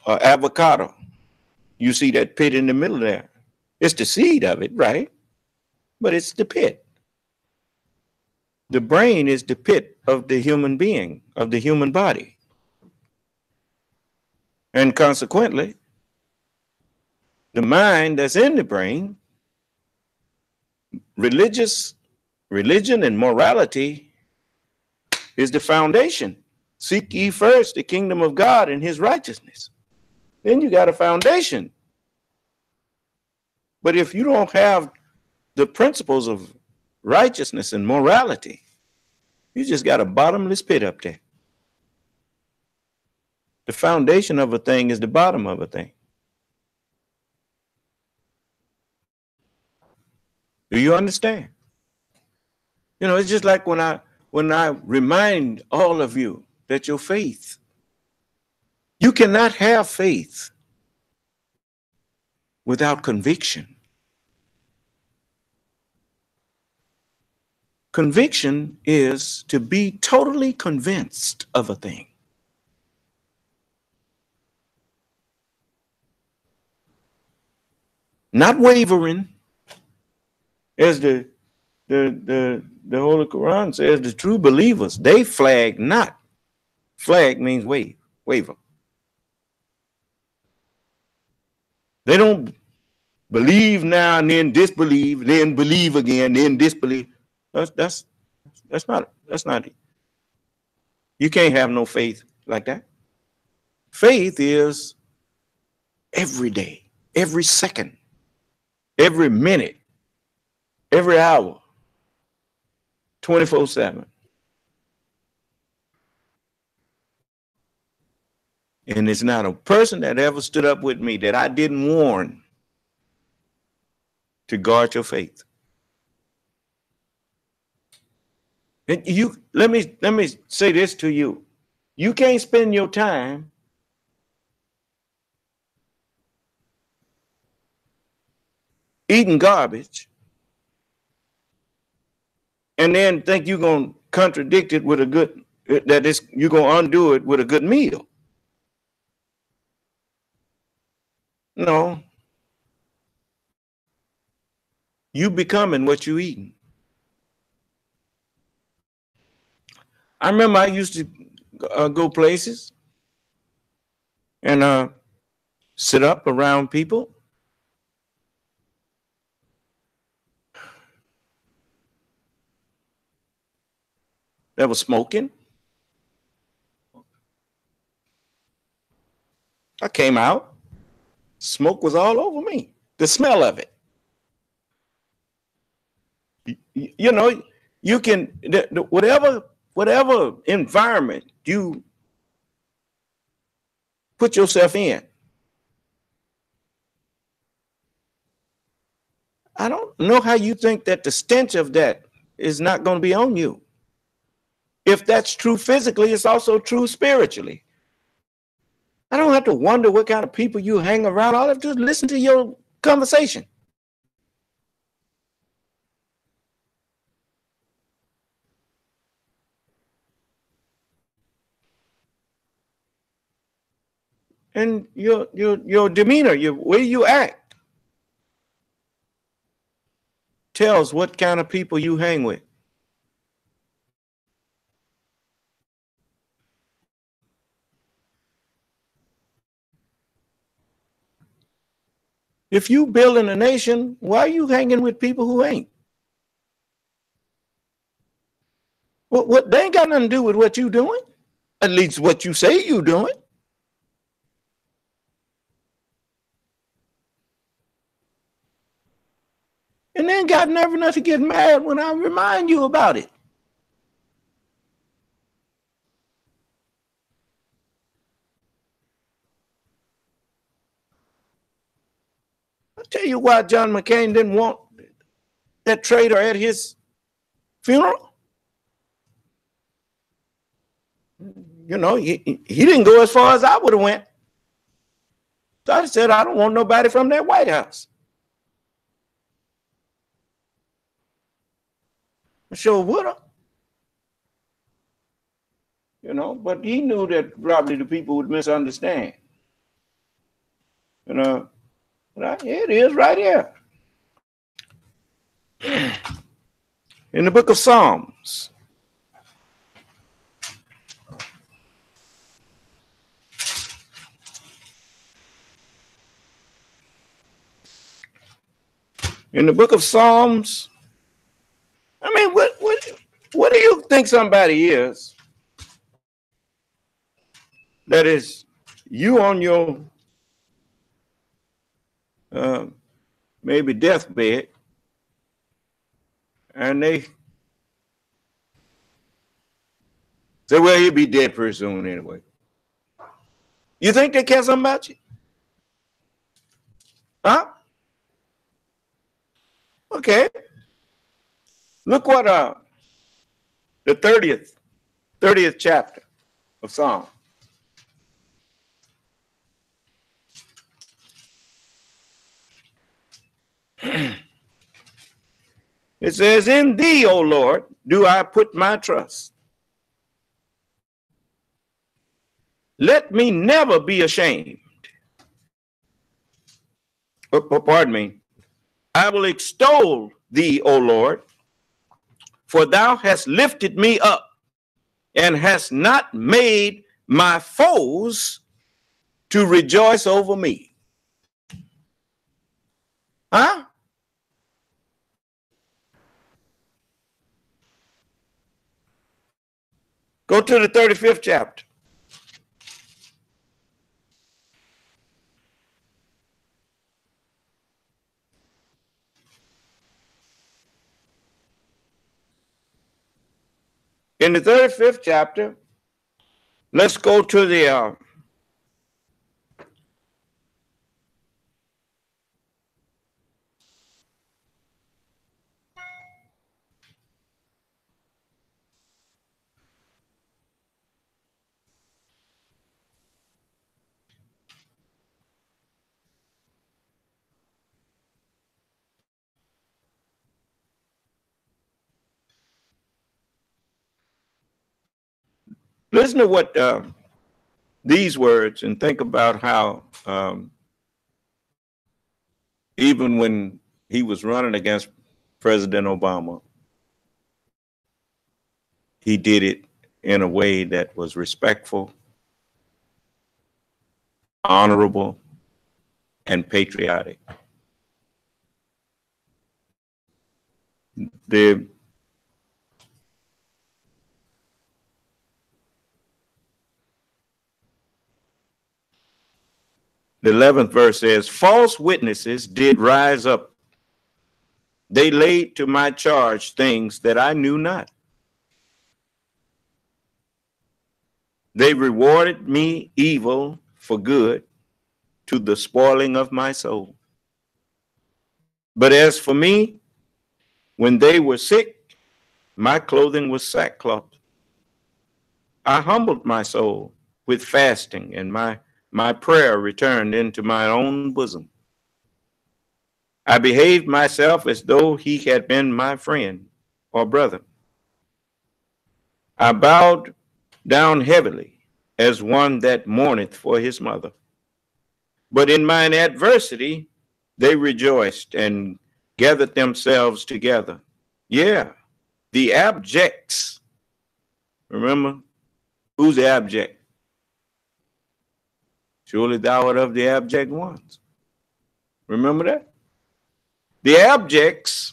[SPEAKER 1] avocado. You see that pit in the middle there. It's the seed of it, right? But it's the pit. The brain is the pit of the human being, of the human body. And consequently, the mind that's in the brain, religion and morality is the foundation. Seek ye first the kingdom of God and his righteousness. Then you got a foundation. But if you don't have the principles of righteousness and morality, you just got a bottomless pit up there. The foundation of a thing is the bottom of a thing. Do you understand? You know, it's just like when I remind all of you that your faith, you cannot have faith without conviction. Conviction is to be totally convinced of a thing. Not wavering. As the Holy Quran says, the true believers, they flag not. Flag means waver. They don't believe now and then disbelieve, then believe again, then disbelieve. That's not it. You can't have no faith like that. Faith is every day, every second, every minute, every hour, 24/7. And it's not a person that ever stood up with me that I didn't warn to guard your faith. And let me say this to you. You can't spend your time eating garbage and then think you're going to contradict it with you're going to undo it with a good meal. No, you becoming what you eating. I remember I used to go places and sit up around people. That was smoking. I came out, smoke was all over me. The smell of it. You know, you can whatever environment you put yourself in. I don't know how you think that the stench of that is not going to be on you. If that's true physically, it's also true spiritually. I don't have to wonder what kind of people you hang around. All I have to do is listen to your conversation. And your demeanor, your way you act, tells what kind of people you hang with. If you building a nation, why are you hanging with people who ain't? What they ain't got nothing to do with what you doing. At least what you say you doing. And then got never enough to get mad when I remind you about it. I'll tell you why John McCain didn't want that traitor at his funeral. You know, he didn't go as far as I would have went. So I said, I don't want nobody from that White House. I sure would have. You know, but he knew that probably the people would misunderstand. You know, it is right here. In the book of Psalms. In the book of Psalms, I mean, what do you think somebody is that is you on your maybe deathbed, and they say, well, he'll be dead pretty soon anyway. You think they care something about you? Huh? Okay. Look what the 30th chapter of Psalm. It says, in thee, O Lord, do I put my trust. Let me never be ashamed. Pardon me. I will extol thee, O Lord, for thou hast lifted me up and hast not made my foes to rejoice over me. Huh? Go to the 35th chapter. In the 35th chapter, let's go to the listen to what these words and think about how Even when he was running against President Obama, he did it in a way that was respectful, honorable, and patriotic. The 11th verse says, false witnesses did rise up. They laid to my charge things that I knew not. They rewarded me evil for good, to the spoiling of my soul. But as for me, when they were sick, my clothing was sackcloth. I humbled my soul with fasting, and my prayer returned into my own bosom. I behaved myself as though he had been my friend or brother. I bowed down heavily as one that mourneth for his mother. But in mine adversity, they rejoiced and gathered themselves together. Yeah, the abjects. Remember, who's the abject? Surely thou art of the abject ones. Remember that? The abjects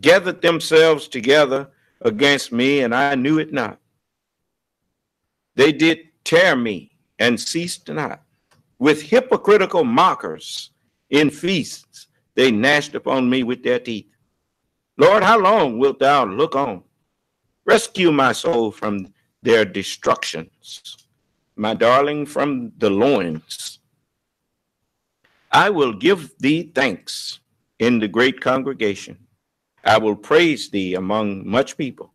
[SPEAKER 1] gathered themselves together against me, and I knew it not. They did tear me and ceased not. With hypocritical mockers in feasts, they gnashed upon me with their teeth. Lord, how long wilt thou look on? Rescue my soul from their destructions, my darling from the loins. I will give thee thanks in the great congregation. I will praise thee among much people.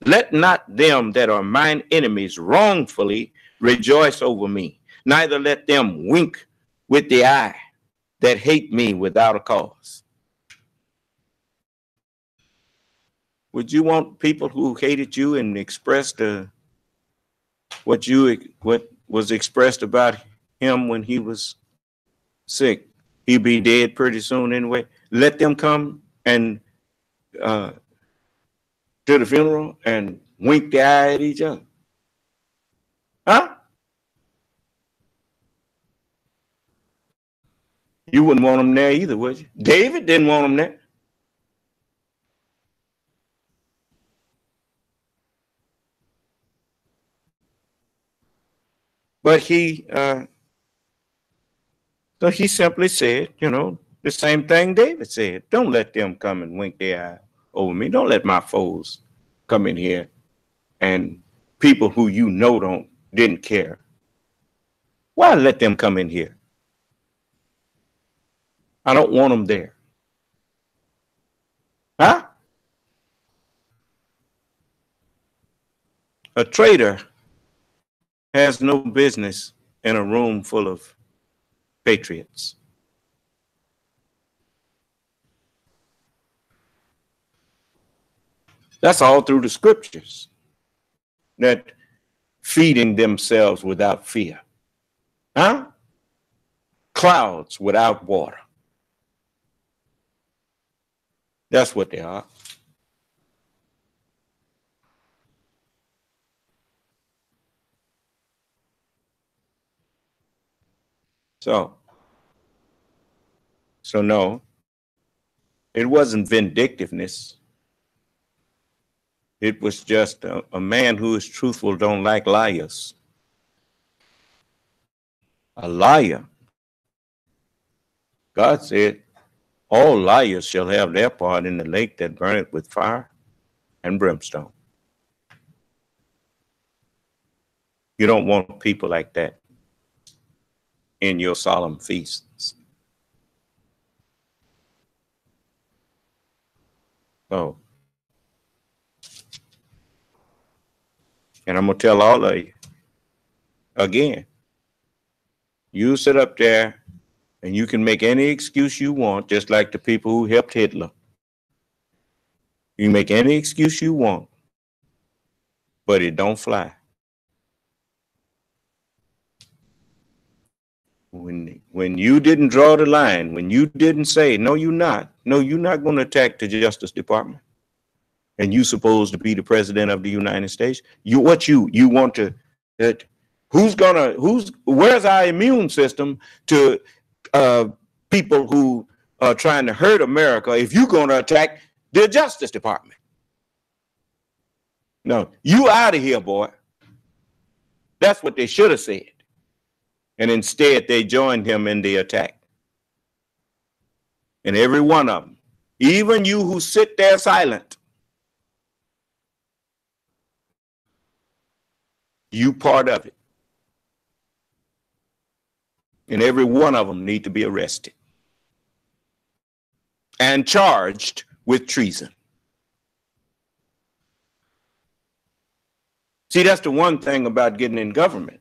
[SPEAKER 1] Let not them that are mine enemies wrongfully rejoice over me, neither let them wink with the eye that hate me without a cause. Would you want people who hated you and expressed what was expressed about him when he was sick? He'd be dead pretty soon anyway. Let them come and to the funeral and wink the eye at each other. Huh? You wouldn't want them there either, would you? David didn't want them there. But he simply said, the same thing David said. Don't let them come and wink their eye over me. Don't let my foes come in here and people who didn't care. Why let them come in here? I don't want them there. Huh? A traitor has no business in a room full of patriots. That's all through the scriptures, that feeding themselves without fear. Huh? Clouds without water. That's what they are. So no, it wasn't vindictiveness. It was just a man who is truthful don't like liars. A liar. God said, all liars shall have their part in the lake that burneth with fire and brimstone. You don't want people like that in your solemn feasts. So, and I'm going to tell all of you, again, you sit up there and you can make any excuse you want, just like the people who helped Hitler. You can make any excuse you want, but it don't fly. When you didn't draw the line, when you didn't say, no, you're not going to attack the Justice Department, and you supposed to be the president of the United States, you want to, that where's our immune system to people who are trying to hurt America if you're going to attack the Justice Department? No, you out of here, boy. That's what they should have said. And instead, they joined him in the attack. And every one of them, even you who sit there silent, you part of it. And every one of them need to be arrested and charged with treason. See, that's the one thing about getting in government.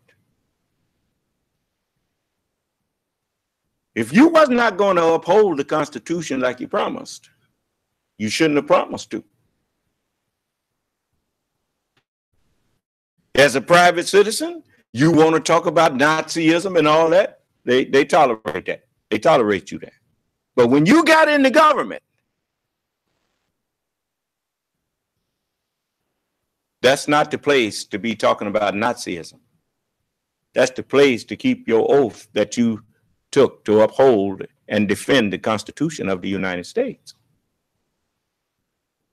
[SPEAKER 1] If you was not going to uphold the Constitution like you promised, you shouldn't have promised to. As a private citizen, you want to talk about Nazism and all that, they tolerate that. They tolerate you that. But when you got in the government, that's not the place to be talking about Nazism. That's the place to keep your oath that you took to uphold and defend the Constitution of the United States.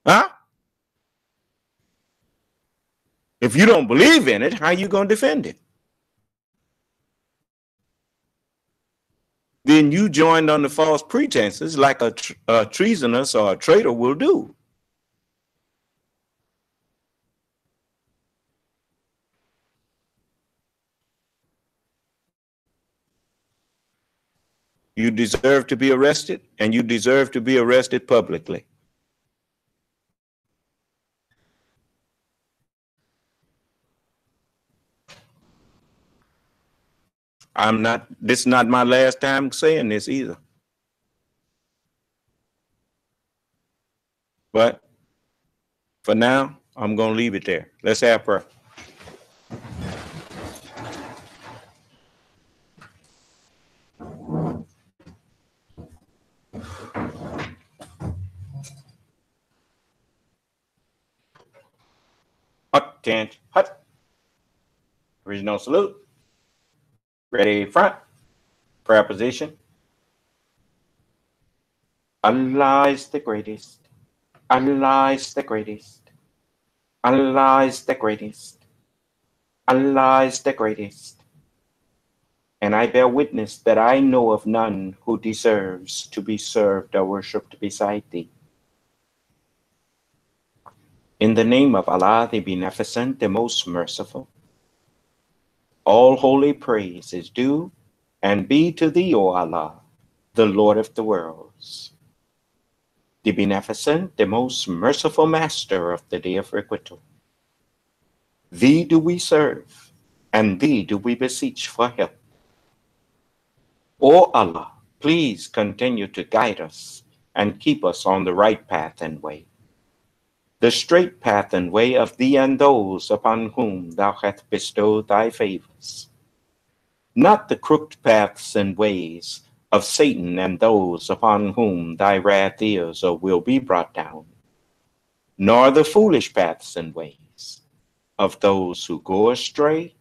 [SPEAKER 1] Huh? If you don't believe in it, how are you going to defend it? Then you joined under false pretenses like a treasonous or a traitor will do. You deserve to be arrested, and you deserve to be arrested publicly. This is not my last time saying this either. But for now, I'm going to leave it there. Let's have prayer. Hut, tent, hut. Original salute. Ready, front. Prayer position. Allah is the greatest. Allah is the greatest. Allah is the greatest. Allah is the greatest. And I bear witness that I know of none who deserves to be served or worshipped beside thee. In the name of Allah, the Beneficent, the Most Merciful, all holy praise is due and be to thee, O Allah, the Lord of the worlds, the Beneficent, the Most Merciful Master of the day of requital. Thee do we serve, and thee do we beseech for help. O Allah, please continue to guide us and keep us on the right path and way, the straight path and way of thee and those upon whom thou hast bestowed thy favors, not the crooked paths and ways of Satan and those upon whom thy wrath is or will be brought down, nor the foolish paths and ways of those who go astray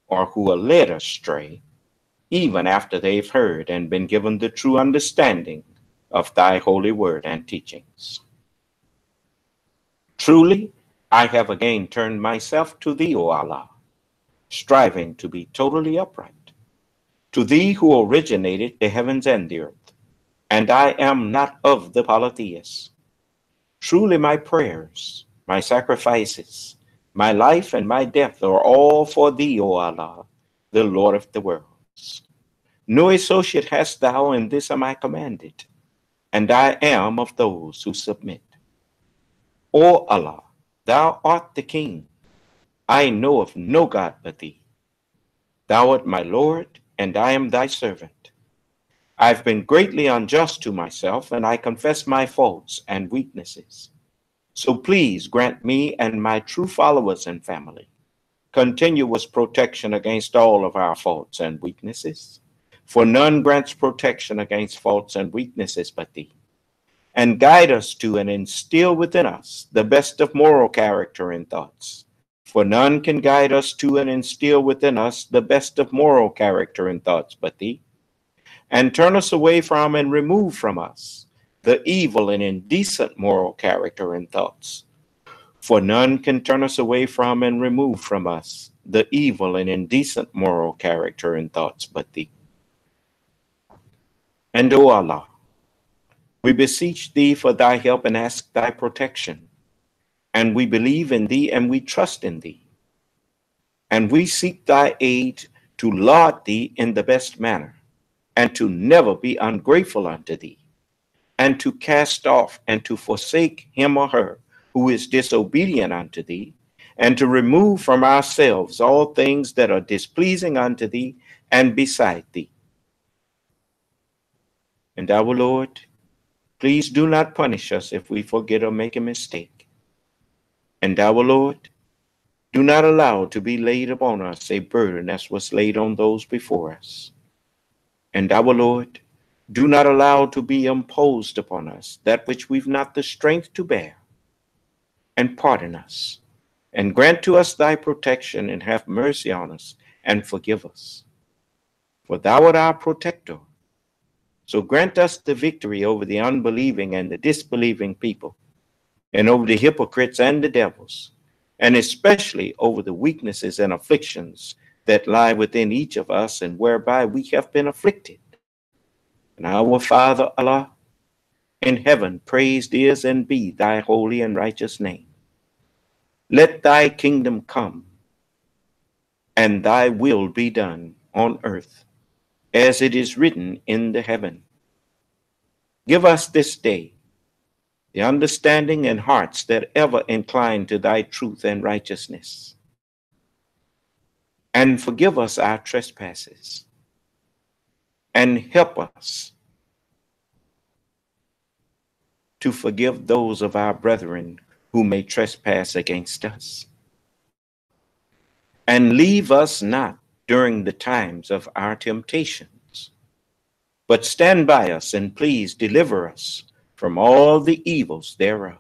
[SPEAKER 1] or who are led astray, even after they've heard and been given the true understanding of thy holy word and teachings. Truly, I have again turned myself to thee, O Allah, striving to be totally upright, to thee who originated the heavens and the earth, and I am not of the polytheists. Truly my prayers, my sacrifices, my life and my death are all for thee, O Allah, the Lord of the worlds. No associate hast thou in this am I commanded, and I am of those who submit. O Allah, thou art the King. I know of no God but thee. Thou art my Lord, and I am thy servant. I've been greatly unjust to myself, and I confess my faults and weaknesses. So please grant me and my true followers and family continuous protection against all of our faults and weaknesses. For none grants protection against faults and weaknesses but thee, and guide us to and instill within us the best of moral character and thoughts. For none can guide us to and instill within us the best of moral character and thoughts but thee, and turn us away from and remove from us the evil and indecent moral character and thoughts. For none can turn us away from and remove from us the evil and indecent moral character and thoughts but thee. And O Allah, we beseech thee for thy help and ask thy protection. And we believe in thee and we trust in thee. And we seek thy aid to laud thee in the best manner, and to never be ungrateful unto thee, and to cast off and to forsake him or her who is disobedient unto thee, and to remove from ourselves all things that are displeasing unto thee and beside thee. And our Lord, please do not punish us if we forget or make a mistake. And our Lord, do not allow to be laid upon us a burden as was laid on those before us. And our Lord, do not allow to be imposed upon us that which we've not the strength to bear. And pardon us, and grant to us thy protection, and have mercy on us, and forgive us. For thou art our protector. So grant us the victory over the unbelieving and the disbelieving people, and over the hypocrites and the devils, and especially over the weaknesses and afflictions that lie within each of us, and whereby we have been afflicted. And our Father Allah in heaven, praised is and be thy holy and righteous name. Let thy kingdom come, and thy will be done on earth, as it is written in the heaven. Give us this day the understanding and hearts that ever incline to thy truth and righteousness. And forgive us our trespasses, and help us to forgive those of our brethren who may trespass against us. And leave us not during the times of our temptations, but stand by us and please deliver us from all the evils thereof.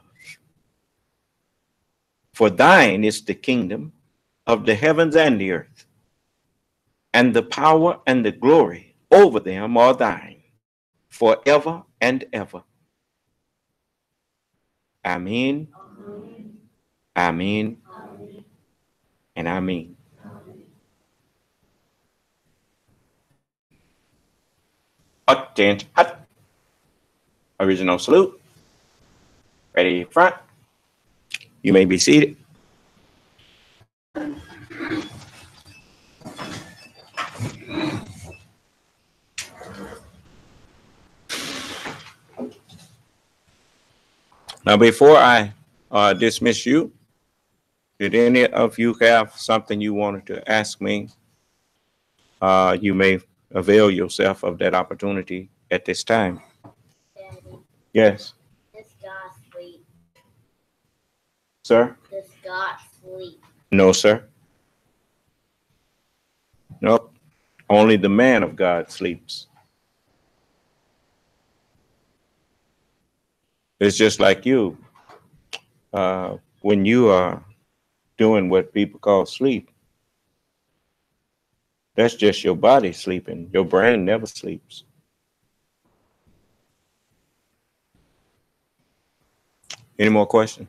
[SPEAKER 1] For thine is the kingdom of the heavens and the earth, and the power and the glory over them are thine, forever and ever. Amen, amen, and amen. Attention, hot. Original salute. Ready front. You may be seated. Now, before I dismiss you, did any of you have something you wanted to ask me? You may avail yourself of that opportunity at this time.
[SPEAKER 6] Daddy,
[SPEAKER 1] Yes,
[SPEAKER 6] does God sleep?
[SPEAKER 1] sir?
[SPEAKER 6] Does God sleep?
[SPEAKER 1] No, sir. Nope. Only the man of God sleeps. It's just like you. When you are doing what people call sleep, that's just your body sleeping. Your brain never sleeps. Any more questions?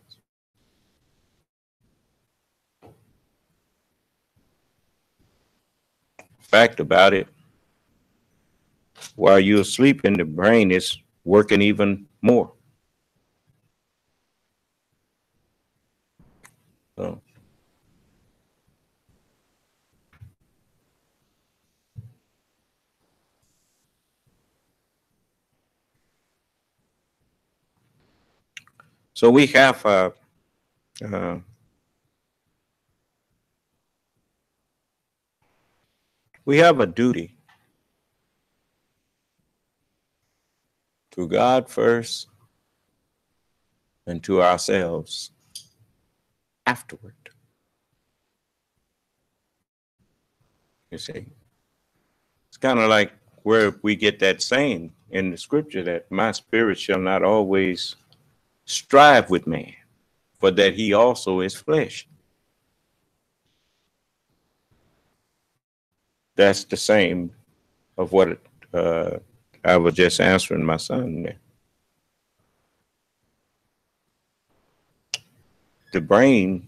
[SPEAKER 1] Fact about it, while you're sleeping, the brain is working even more. So we have uh, we have a duty to God first and to ourselves afterward. You see, it's kind of like where we get that saying in the scripture that my spirit shall not always strive with man, for that he also is flesh. That's the same of what I was just answering my son there. The brain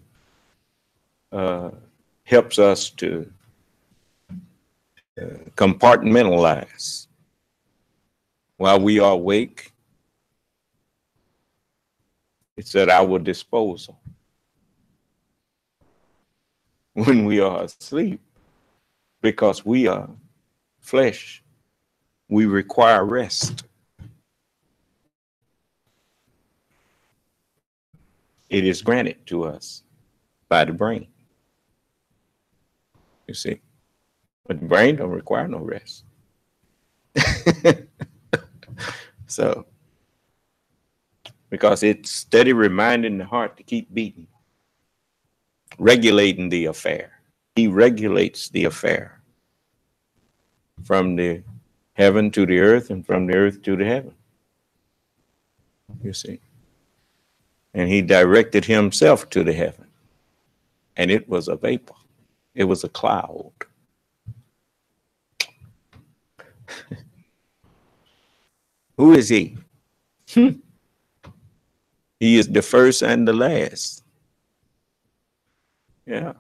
[SPEAKER 1] helps us to compartmentalize. While we are awake, it's at our disposal. When we are asleep, because we are flesh, we require rest. It is granted to us by the brain. You see, but the brain don't require no rest. So, because it's steady reminding the heart to keep beating, regulating the affair. He regulates the affair from the heaven to the earth and from the earth to the heaven. You see, and he directed himself to the heaven, and it was a vapor. It was a cloud. Who is he? He is the first and the last. Yeah.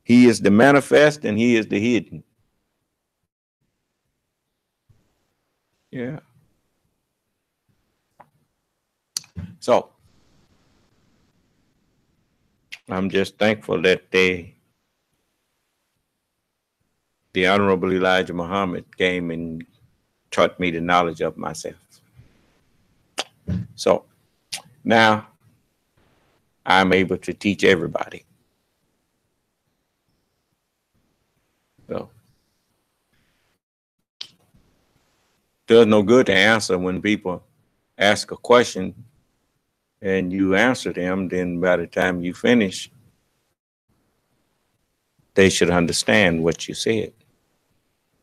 [SPEAKER 1] He is the manifest and he is the hidden. Yeah. So I'm just thankful that the Honorable Elijah Muhammad came and taught me the knowledge of myself. So now I'm able to teach everybody. So it does no good to answer when people ask a question and you answer them, then by the time you finish, they should understand what you said.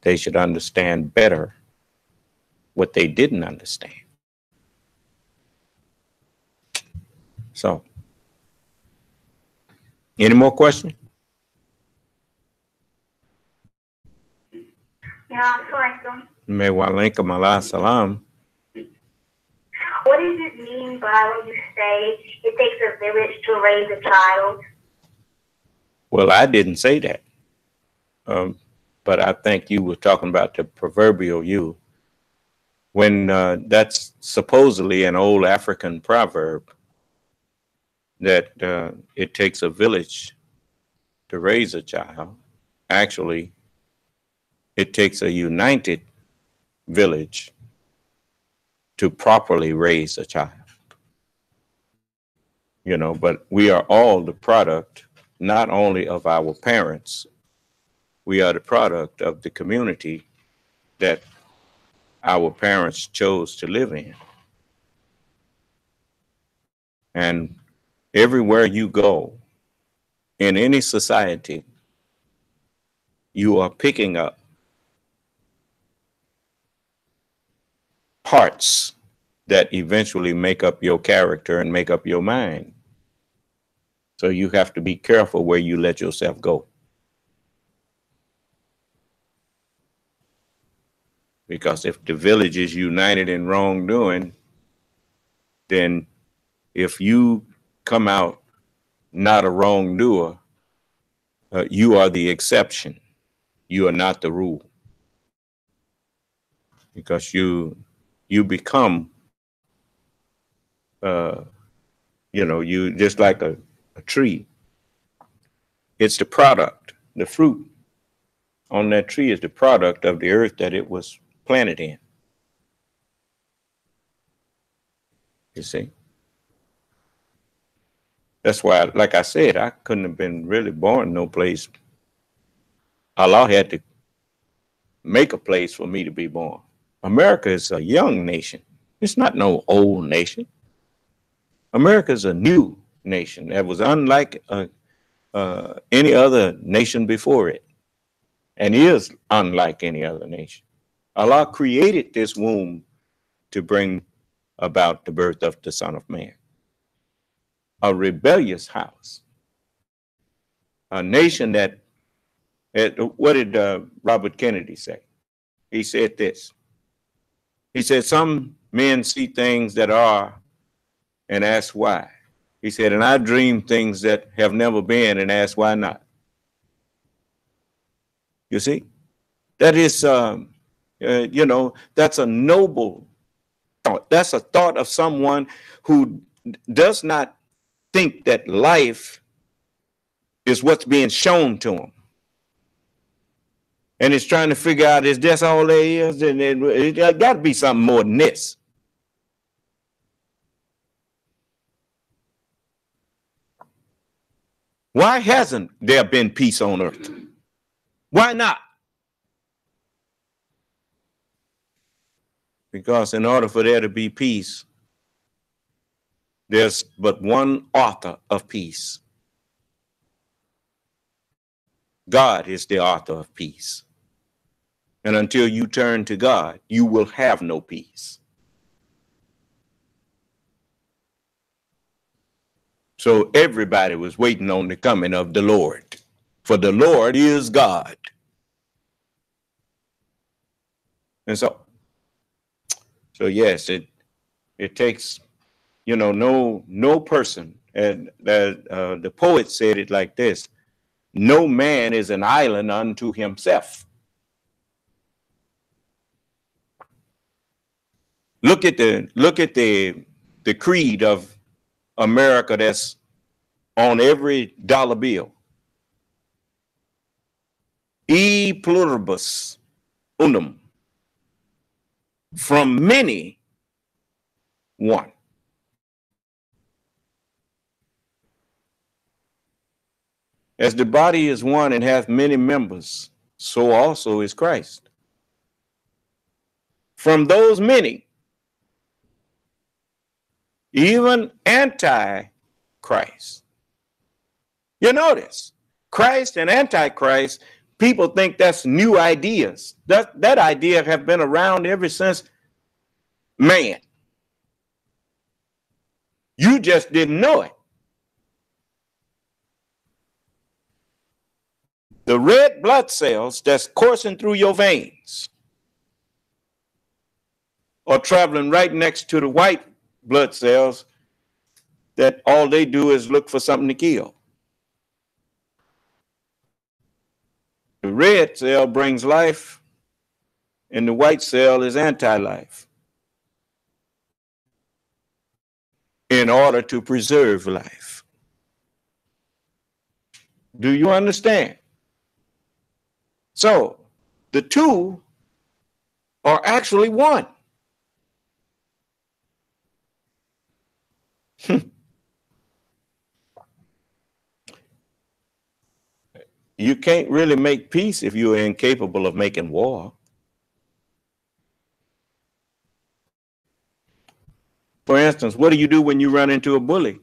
[SPEAKER 1] They should understand better what they didn't understand. So, any more questions?
[SPEAKER 7] Yeah, Assalamualaikum.
[SPEAKER 1] May wa alaikum ala salam.
[SPEAKER 7] What does it mean by when you say it takes a village to raise a child?
[SPEAKER 1] Well, I didn't say that. But I think you were talking about the proverbial you. When that's supposedly an old African proverb that it takes a village to raise a child. Actually, it takes a united village to properly raise a child. You know, but we are all the product, not only of our parents, we are the product of the community that our parents chose to live in. And everywhere you go, in any society, you are picking up parts that eventually make up your character and make up your mind. So you have to be careful where you let yourself go. Because if the village is united in wrongdoing, then if you come out not a wrongdoer, you are the exception. You are not the rule. Because you become, you just like a tree. It's the product, the fruit on that tree is the product of the earth that it was planted in. You see? That's why, like I said, I couldn't have been really born no place. Allah had to make a place for me to be born. America is a young nation. It's not no old nation. America is a new nation that was unlike any other nation before it. and is unlike any other nation. Allah created this womb to bring about the birth of the Son of Man. A rebellious house. A nation that, what did Robert Kennedy say? He said this. He said, some men see things that are and ask why. He said, and I dream things that have never been and ask why not. You see, that is, that's a noble thought. That's a thought of someone who does not think that life is what's being shown to him. And is trying to figure out, is this all there is? And it got to be something more than this. Why hasn't there been peace on earth? Why not? Because in order for there to be peace, there's but one author of peace. God is the author of peace. And until you turn to God, you will have no peace. So everybody was waiting on the coming of the Lord, for the Lord is God. And so yes, it takes, no person, and the poet said it like this: no man is an island unto himself. Look at the creed of America that's on every dollar bill. E pluribus unum. From many, one. As the body is one and hath many members, so also is Christ. From those many, even anti-Christ. You notice, Christ and anti-Christ, people think that's new ideas. That idea have been around ever since man. You just didn't know it. The red blood cells that's coursing through your veins are traveling right next to the white blood cells that all they do is look for something to kill. The red cell brings life, and the white cell is anti-life in order to preserve life. Do you understand? So the two are actually one. You can't really make peace if you are incapable of making war. For instance, what do you do when you run into a bully?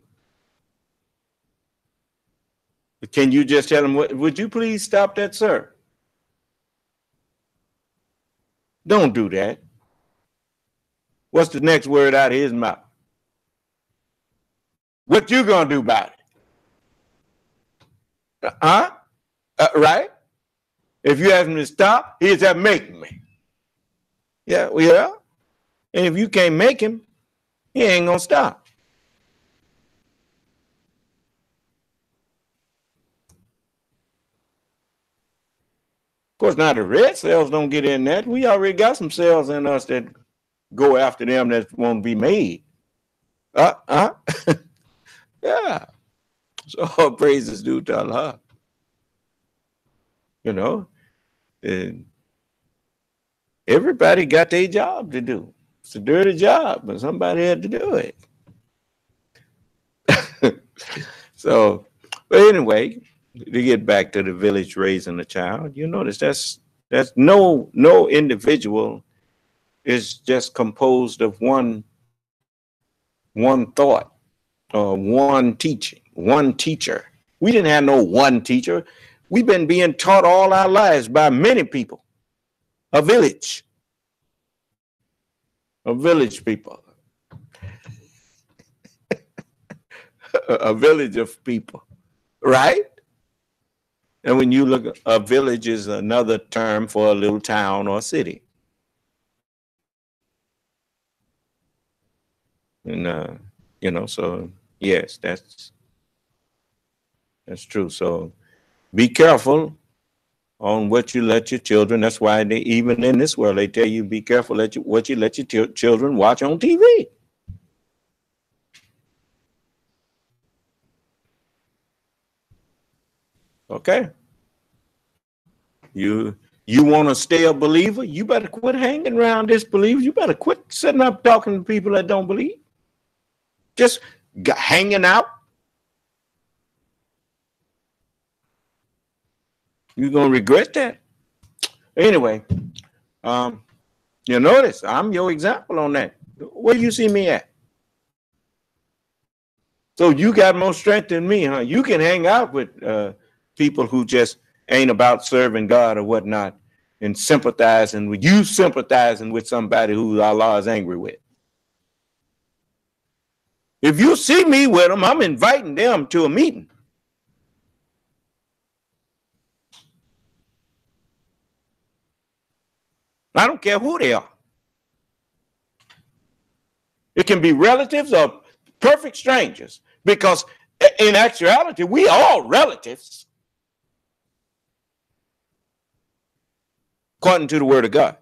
[SPEAKER 1] Can you just tell him, would you please stop that, sir? Don't do that. What's the next word out of his mouth? What you gonna do about it? Right? If you ask him to stop, he's that making me. Yeah, well, and if you can't make him, he ain't gonna stop. Of course, now the red cells don't get in that. We already got some cells in us that go after them that won't be made. Yeah. So all praises due to Allah. You know, and everybody got their job to do. It's a dirty job, but somebody had to do it. So, but anyway, to get back to the village raising a child, you notice that's no individual is just composed of one thought or one teaching, one teacher. We didn't have no one teacher. We've been being taught all our lives by many people. A village people. A village of people, right? And when you look, a village is another term for a little town or city. And, you know, so yes, that's true. So be careful on what you let your children. That's why they, even in this world, they tell you be careful what you let your children watch on TV. Okay. You want to stay a believer? You better quit hanging around disbelievers. You better quit sitting up talking to people that don't believe. Just hanging out. You're going to regret that. Anyway, you notice I'm your example on that. Where you see me at? So you got more strength than me, huh? You can hang out with people who just ain't about serving God or whatnot and sympathizing with you, sympathizing with somebody who Allah is angry with. If you see me with them, I'm inviting them to a meeting. I don't care who they are. It can be relatives or perfect strangers, because in actuality, we all relatives, according to the word of God.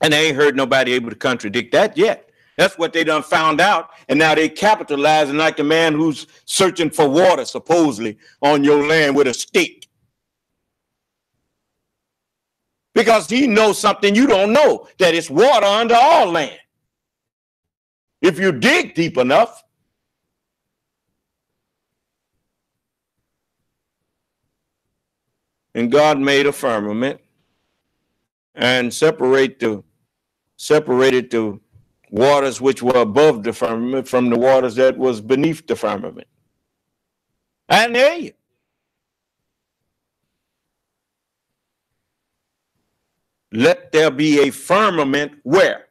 [SPEAKER 1] And I ain't heard nobody able to contradict that yet. That's what they done found out. And now they capitalizing like the man who's searching for water, supposedly, on your land with a stick. Because he knows something you don't know, that it's water under all land. If you dig deep enough. And God made a firmament and separated the waters which were above the firmament from the waters that was beneath the firmament. And there you. Let there be a firmament where?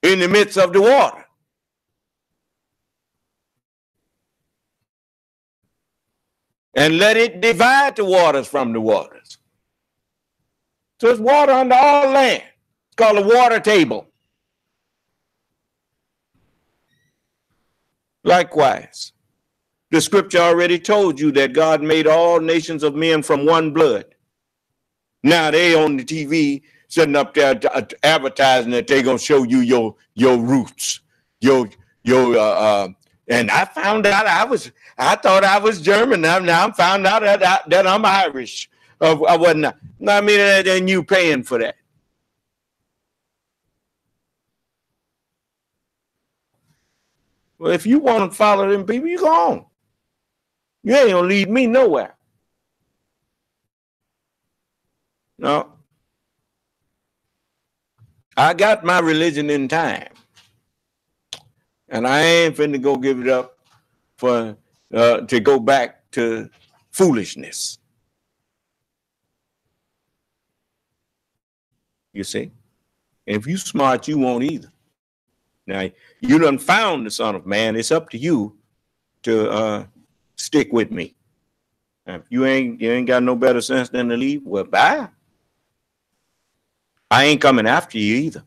[SPEAKER 1] In the midst of the water. And let it divide the waters from the waters. So it's water under all land. It's called a water table. Likewise, the scripture already told you that God made all nations of men from one blood. Now they on the TV sitting up there advertising that they're gonna show you your roots, and I found out I thought I was German. Now I'm found out that I'm Irish. I wasn't. I mean, and you paying for that. Well, if you want to follow them people, you go on. You ain't gonna lead me nowhere. No. I got my religion in time. And I ain't finna go give it up for to go back to foolishness. You see? And if you smart, you won't either. Now, you done found the Son of Man. It's up to you to stick with me. If you ain't got no better sense than to leave, well, bye. I ain't coming after you either.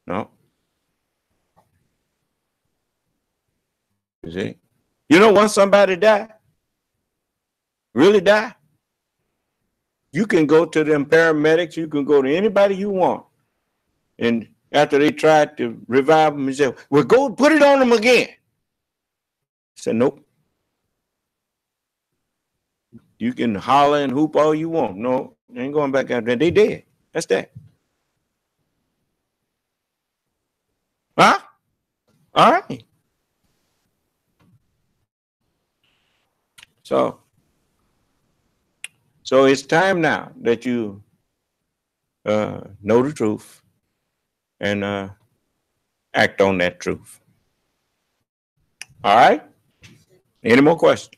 [SPEAKER 1] No. You see? You know, once somebody die, really die, you can go to them paramedics, you can go to anybody you want. And after they tried to revive them, and say, well, go put it on them again. I said, nope. You can holler and hoop all you want. No, they ain't going back out there. They dead. That's that. Huh? All right. So it's time now that you know the truth and act on that truth. All right. Any more questions?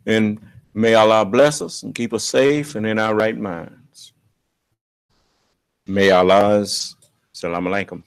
[SPEAKER 1] And may Allah bless us and keep us safe and in our right minds. May Allah's Salam Alaikum.